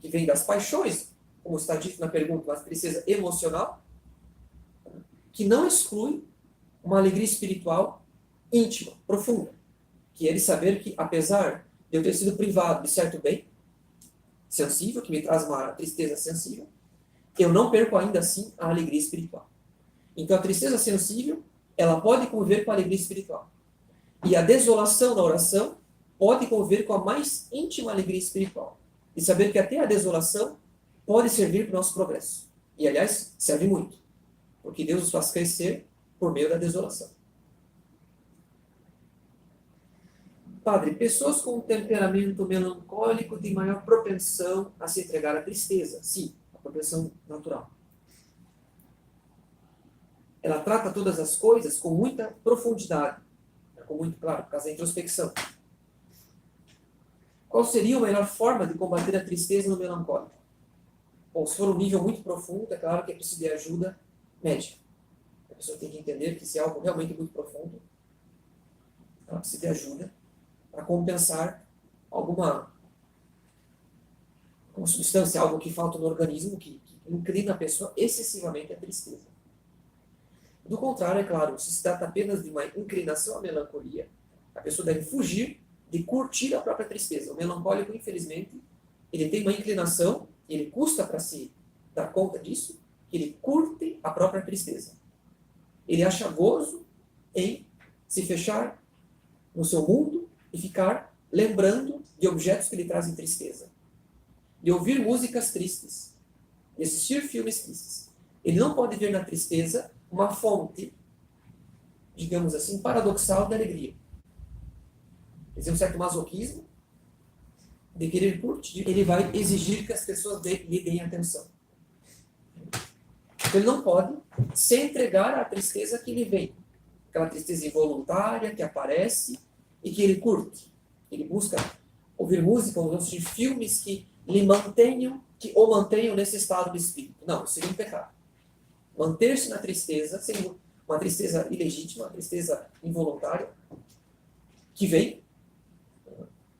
que vem das paixões, como está dito na pergunta, uma tristeza emocional, que não exclui uma alegria espiritual íntima, profunda, que é de saber que, apesar de eu ter sido privado de certo bem sensível, que me traz uma tristeza sensível, eu não perco ainda assim a alegria espiritual. Então, a tristeza sensível, ela pode conviver com a alegria espiritual. E a desolação na oração pode conviver com a mais íntima alegria espiritual. E saber que até a desolação pode servir para o nosso progresso. E, aliás, serve muito. Porque Deus nos faz crescer por meio da desolação. Padre, pessoas com um temperamento melancólico têm maior propensão a se entregar à tristeza. Sim, a propensão natural. Ela trata todas as coisas com muita profundidade. Com muito, claro, por causa da introspecção. Qual seria a melhor forma de combater a tristeza no melancólico? Bom, se for um nível muito profundo, é claro que é preciso de ajuda médica. A pessoa tem que entender que se é algo realmente muito profundo, ela precisa de ajuda para compensar alguma substância, algo que falta no organismo, que inclina a pessoa excessivamente à tristeza. Do contrário, é claro, se trata apenas de uma inclinação à melancolia, a pessoa deve fugir de curtir a própria tristeza. O melancólico, infelizmente, ele tem uma inclinação, e ele custa para se dar conta disso, que ele curte a própria tristeza. Ele acha gozo em se fechar no seu mundo e ficar lembrando de objetos que lhe trazem tristeza. De ouvir músicas tristes, de assistir filmes tristes. Ele não pode ver na tristeza uma fonte, digamos assim, paradoxal de alegria. Quer dizer, um certo masoquismo de querer curtir. Ele vai exigir que as pessoas lhe deem atenção. Então, ele não pode se entregar à tristeza que lhe vem. Aquela tristeza involuntária que aparece e que ele curte. Ele busca ouvir música ou assistir filmes que o mantenham nesse estado de espírito. Não, isso seria um pecado. Manter-se na tristeza, sendo uma tristeza ilegítima, uma tristeza involuntária, que vem,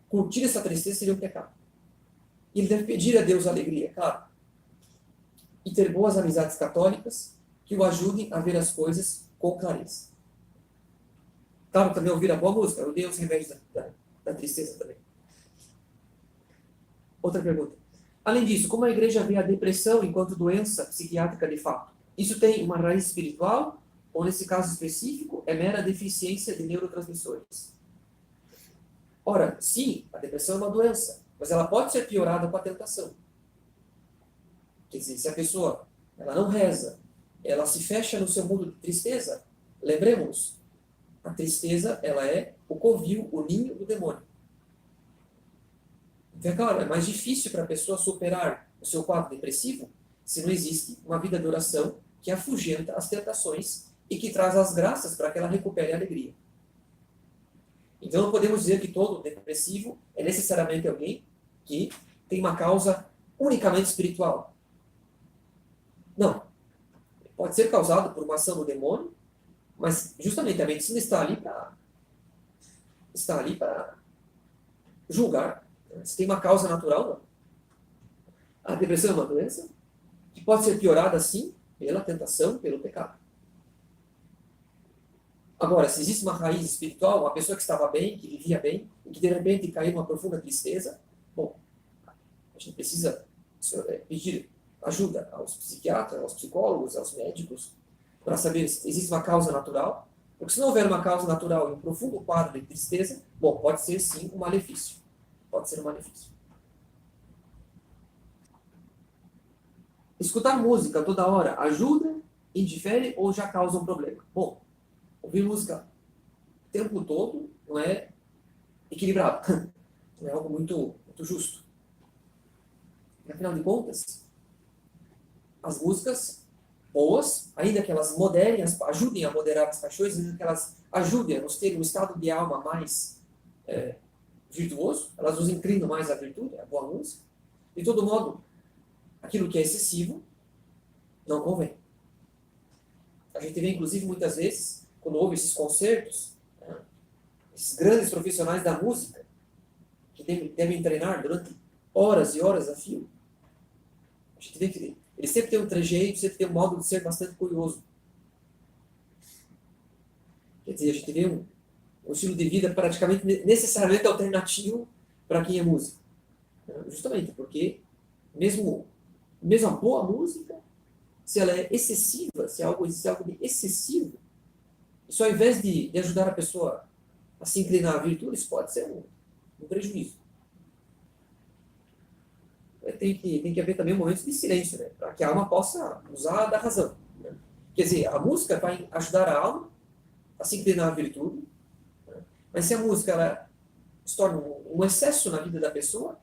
curtir essa tristeza seria um pecado. E ele deve pedir a Deus alegria, claro. E ter boas amizades católicas que o ajudem a ver as coisas com clareza. Claro, também ouvir a boa música, eu dei os remédios da tristeza também. Outra pergunta. Além disso, como a igreja vê a depressão enquanto doença psiquiátrica de fato? Isso tem uma raiz espiritual ou, nesse caso específico, é mera deficiência de neurotransmissores? Ora, sim, a depressão é uma doença, mas ela pode ser piorada com a tentação. Quer dizer, se a pessoa ela não reza, ela se fecha no seu mundo de tristeza, lembremos, a tristeza ela é o covil, o ninho do demônio. Então, é claro, é mais difícil para a pessoa superar o seu quadro depressivo se não existe uma vida de oração que afugenta as tentações e que traz as graças para que ela recupere a alegria. Então não podemos dizer que todo depressivo é necessariamente alguém que tem uma causa unicamente espiritual. Não. Pode ser causado por uma ação do demônio, mas justamente a medicina está ali para julgar se tem uma causa natural, não. A depressão é uma doença que pode ser piorada, sim, pela tentação, pelo pecado. Agora, se existe uma raiz espiritual, uma pessoa que estava bem, que vivia bem, e que de repente caiu numa profunda tristeza, bom, a gente precisa pedir ajuda aos psiquiatras, aos psicólogos, aos médicos, para saber se existe uma causa natural. Porque se não houver uma causa natural e um profundo quadro de tristeza, bom, pode ser sim um malefício. Pode ser um malefício. Escutar música toda hora ajuda, indifere ou já causa um problema? Bom, Ouvir música o tempo todo não é equilibrado, não é algo muito justo. Afinal de contas, as músicas boas, ainda que elas moderem, ajudem a moderar as paixões, ainda que elas ajudem a nos ter um estado de alma mais virtuoso, elas nos inclinam mais à virtude, à boa música. De todo modo, aquilo que é excessivo não convém. A gente vê, inclusive, muitas vezes, quando houve esses concertos, né, esses grandes profissionais da música, que devem treinar durante horas e horas a fio, a gente vê que ele sempre tem um trejeito, sempre tem um modo de ser bastante curioso. Quer dizer, a gente vê um estilo de vida praticamente necessariamente alternativo para quem é músico. Justamente porque mesmo a boa música, se ela é excessiva, se é algo de excessivo, isso ao invés de ajudar a pessoa a se inclinar à virtude, isso pode ser um prejuízo. Tem que haver também momentos de silêncio, né, para que a alma possa usar da razão. Né? Quer dizer, a música vai ajudar a alma a se inclinar à virtude, né? Mas se a música ela se torna um excesso na vida da pessoa,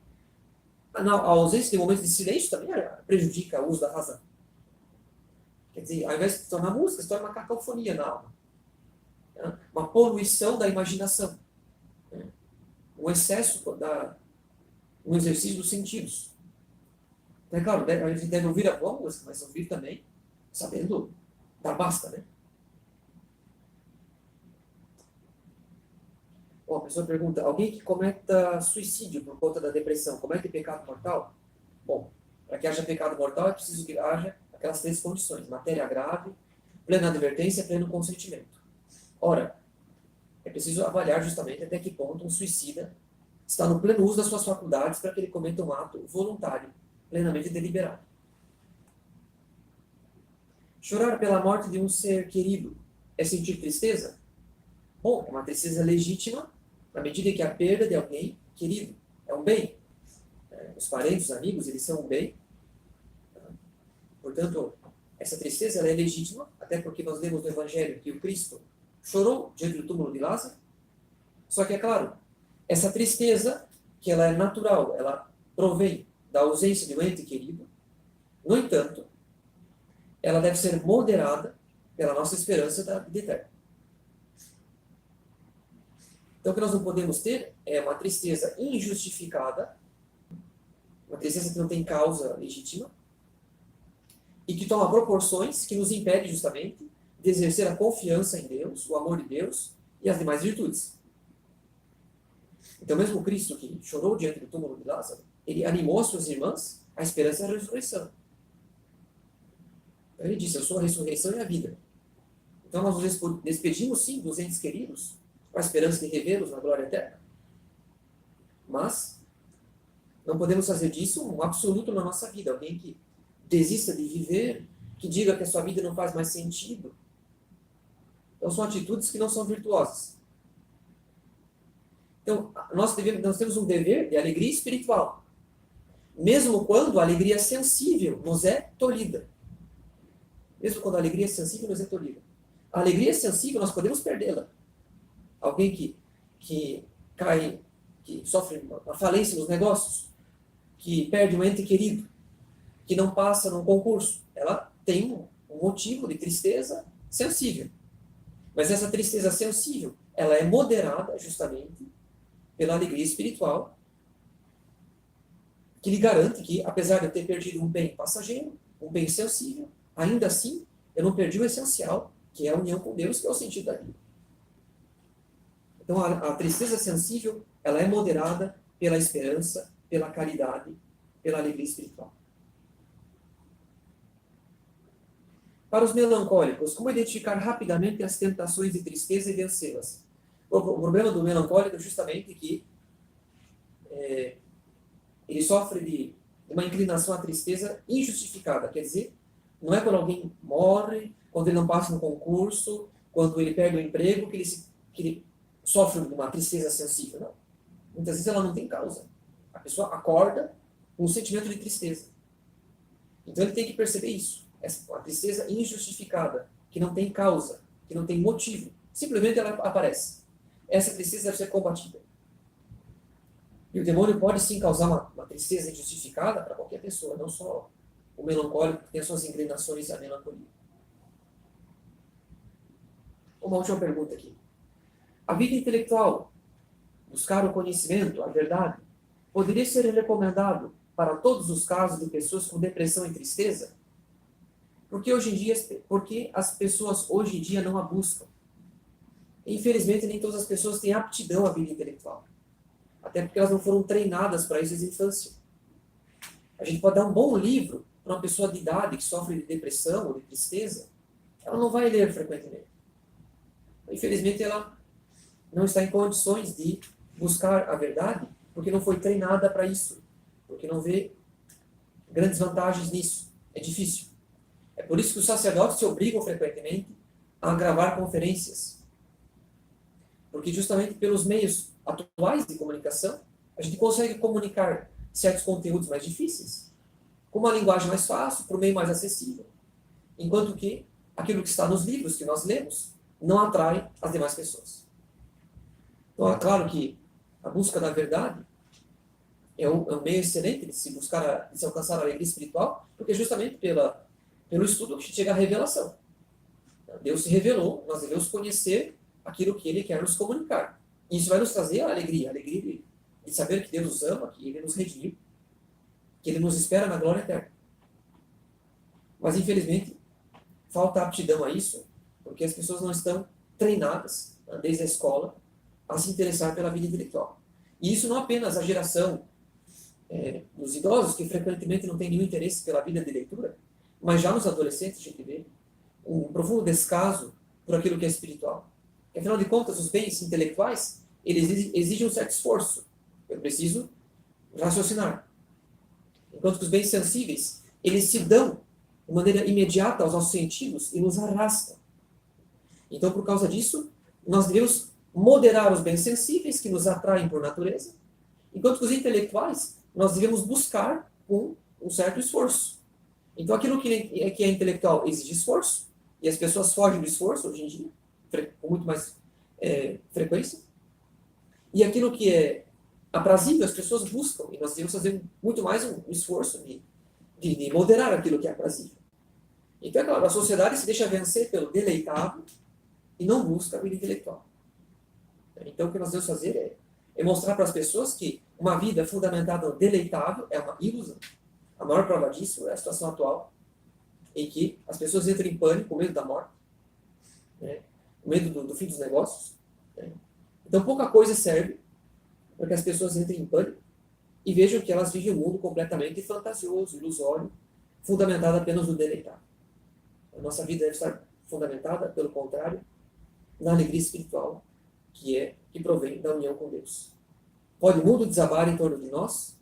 a ausência de momentos de silêncio também prejudica o uso da razão. Quer dizer, ao invés de se tornar música, se torna uma cacofonia na alma. Né? Uma poluição da imaginação. Né? Um excesso um exercício dos sentidos. Então, é claro, a gente deve ouvir a boa música, mas ouvir também sabendo dar basta, né? Bom, a pessoa pergunta, alguém que cometa suicídio por conta da depressão, comete pecado mortal? Bom, para que haja pecado mortal é preciso que haja aquelas 3 condições: matéria grave, plena advertência e pleno consentimento. Ora, é preciso avaliar justamente até que ponto um suicida está no pleno uso das suas faculdades para que ele cometa um ato voluntário, plenamente deliberado. Chorar pela morte de um ser querido é sentir tristeza? Bom, é uma tristeza legítima, na medida em que a perda de alguém querido é um bem. Os parentes, os amigos, eles são um bem. Portanto, essa tristeza ela é legítima, até porque nós lemos no Evangelho que o Cristo chorou diante do túmulo de Lázaro. Só que, é claro, essa tristeza, que ela é natural, ela provém da ausência de um ente querido. No entanto, ela deve ser moderada pela nossa esperança da vida eterna. Então, o que nós não podemos ter é uma tristeza injustificada, uma tristeza que não tem causa legítima, e que toma proporções que nos impedem justamente de exercer a confiança em Deus, o amor de Deus e as demais virtudes. Então, mesmo Cristo, que chorou diante do túmulo de Lázaro, ele animou as suas irmãs à esperança da ressurreição. Então, ele disse, eu sou a ressurreição e a vida. Então, nós nos despedimos, sim, dos entes queridos, com a esperança de revê-los na glória eterna. Mas não podemos fazer disso um absoluto na nossa vida. Alguém que desista de viver, que diga que a sua vida não faz mais sentido. Então, são atitudes que não são virtuosas. Então, nós temos um dever de alegria espiritual. Mesmo quando a alegria sensível nos é tolhida. Mesmo quando a alegria sensível nos é tolhida. A alegria sensível, nós podemos perdê-la. Alguém que cai, que sofre uma falência nos negócios, que perde um ente querido, que não passa num concurso, ela tem um motivo de tristeza sensível. Mas essa tristeza sensível, ela é moderada justamente pela alegria espiritual, que lhe garante que, apesar de eu ter perdido um bem passageiro, um bem sensível, ainda assim, eu não perdi o essencial, que é a união com Deus, que é o sentido da vida. Então, a tristeza sensível, ela é moderada pela esperança, pela caridade, pela alegria espiritual. Para os melancólicos, como identificar rapidamente as tentações de tristeza e vencê-las? O problema do melancólico é justamente que ele sofre de uma inclinação à tristeza injustificada. Quer dizer, não é quando alguém morre, quando ele não passa no concurso, quando ele perde o emprego, que ele sofre de uma tristeza sensível. Não. Muitas vezes ela não tem causa. A pessoa acorda com um sentimento de tristeza. Então ele tem que perceber isso. Uma tristeza injustificada, que não tem causa, que não tem motivo. Simplesmente ela aparece. Essa tristeza deve ser combatida. E o demônio pode sim causar uma tristeza injustificada para qualquer pessoa, não só o melancólico que tem as suas inclinações à melancolia. Uma última pergunta aqui. A vida intelectual, buscar o conhecimento, a verdade, poderia ser recomendado para todos os casos de pessoas com depressão e tristeza? Porque as pessoas hoje em dia não a buscam? Infelizmente, nem todas as pessoas têm aptidão à vida intelectual. Até porque elas não foram treinadas para isso desde a infância. A gente pode dar um bom livro para uma pessoa de idade que sofre de depressão ou de tristeza, ela não vai ler frequentemente. Infelizmente, ela não está em condições de buscar a verdade porque não foi treinada para isso, porque não vê grandes vantagens nisso. É difícil. É por isso que os sacerdotes se obrigam frequentemente a gravar conferências. Porque justamente pelos meios atuais de comunicação, a gente consegue comunicar certos conteúdos mais difíceis, com uma linguagem mais fácil, por meio mais acessível. Enquanto que aquilo que está nos livros que nós lemos não atrai as demais pessoas. Então, é claro que a busca da verdade é um meio excelente de se alcançar a alegria espiritual, porque justamente pelo estudo que chega à revelação. Deus se revelou, nós devemos conhecer aquilo que Ele quer nos comunicar. E isso vai nos trazer a alegria de saber que Deus nos ama, que Ele nos redimiu, que Ele nos espera na glória eterna. Mas, infelizmente, falta aptidão a isso, porque as pessoas não estão treinadas, desde a escola, a se interessar pela vida intelectual. E isso não apenas a geração dos idosos, que frequentemente não tem nenhum interesse pela vida de leitura, mas já nos adolescentes a gente vê um profundo descaso por aquilo que é espiritual. Porque, afinal de contas, os bens intelectuais, eles exigem um certo esforço. Eu preciso raciocinar. Enquanto que os bens sensíveis, eles se dão de maneira imediata aos nossos sentidos e nos arrastam. Então, por causa disso, nós devemos moderar os bens sensíveis que nos atraem por natureza, enquanto que os intelectuais, nós devemos buscar com um certo esforço. Então, aquilo que é intelectual exige esforço, e as pessoas fogem do esforço hoje em dia, com muito mais frequência. E aquilo que é aprazível, as pessoas buscam, e nós devemos fazer muito mais um esforço de moderar aquilo que é aprazível. Então, é claro, a sociedade se deixa vencer pelo deleitável e não busca a vida intelectual. Então, o que nós devemos fazer é mostrar para as pessoas que uma vida fundamentada no deleitável é uma ilusão. A maior prova disso é a situação atual, em que as pessoas entram em pânico, com medo da morte, com medo do fim dos negócios. Então, pouca coisa serve para que as pessoas entrem em pânico e vejam que elas vivem um mundo completamente fantasioso, ilusório, fundamentado apenas no deleitável. A nossa vida deve estar fundamentada, pelo contrário, na alegria espiritual, que provém da união com Deus. Pode o mundo desabar em torno de nós?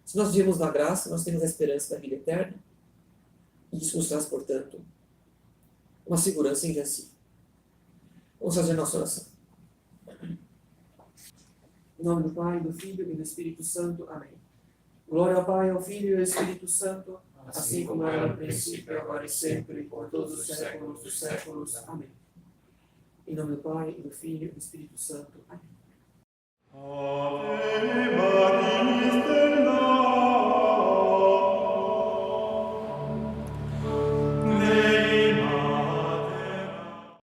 Se nós vivemos na graça, nós temos a esperança da vida eterna, e isso nos traz, portanto, uma segurança invencível. Vamos fazer nossa oração. Em nome do Pai, do Filho e do Espírito Santo. Amém. Glória ao Pai, ao Filho e ao Espírito Santo, assim como era no princípio, agora e sempre, por todos os séculos dos séculos. Amém. Em nome do Pai, do Filho e do Espírito Santo. Amém.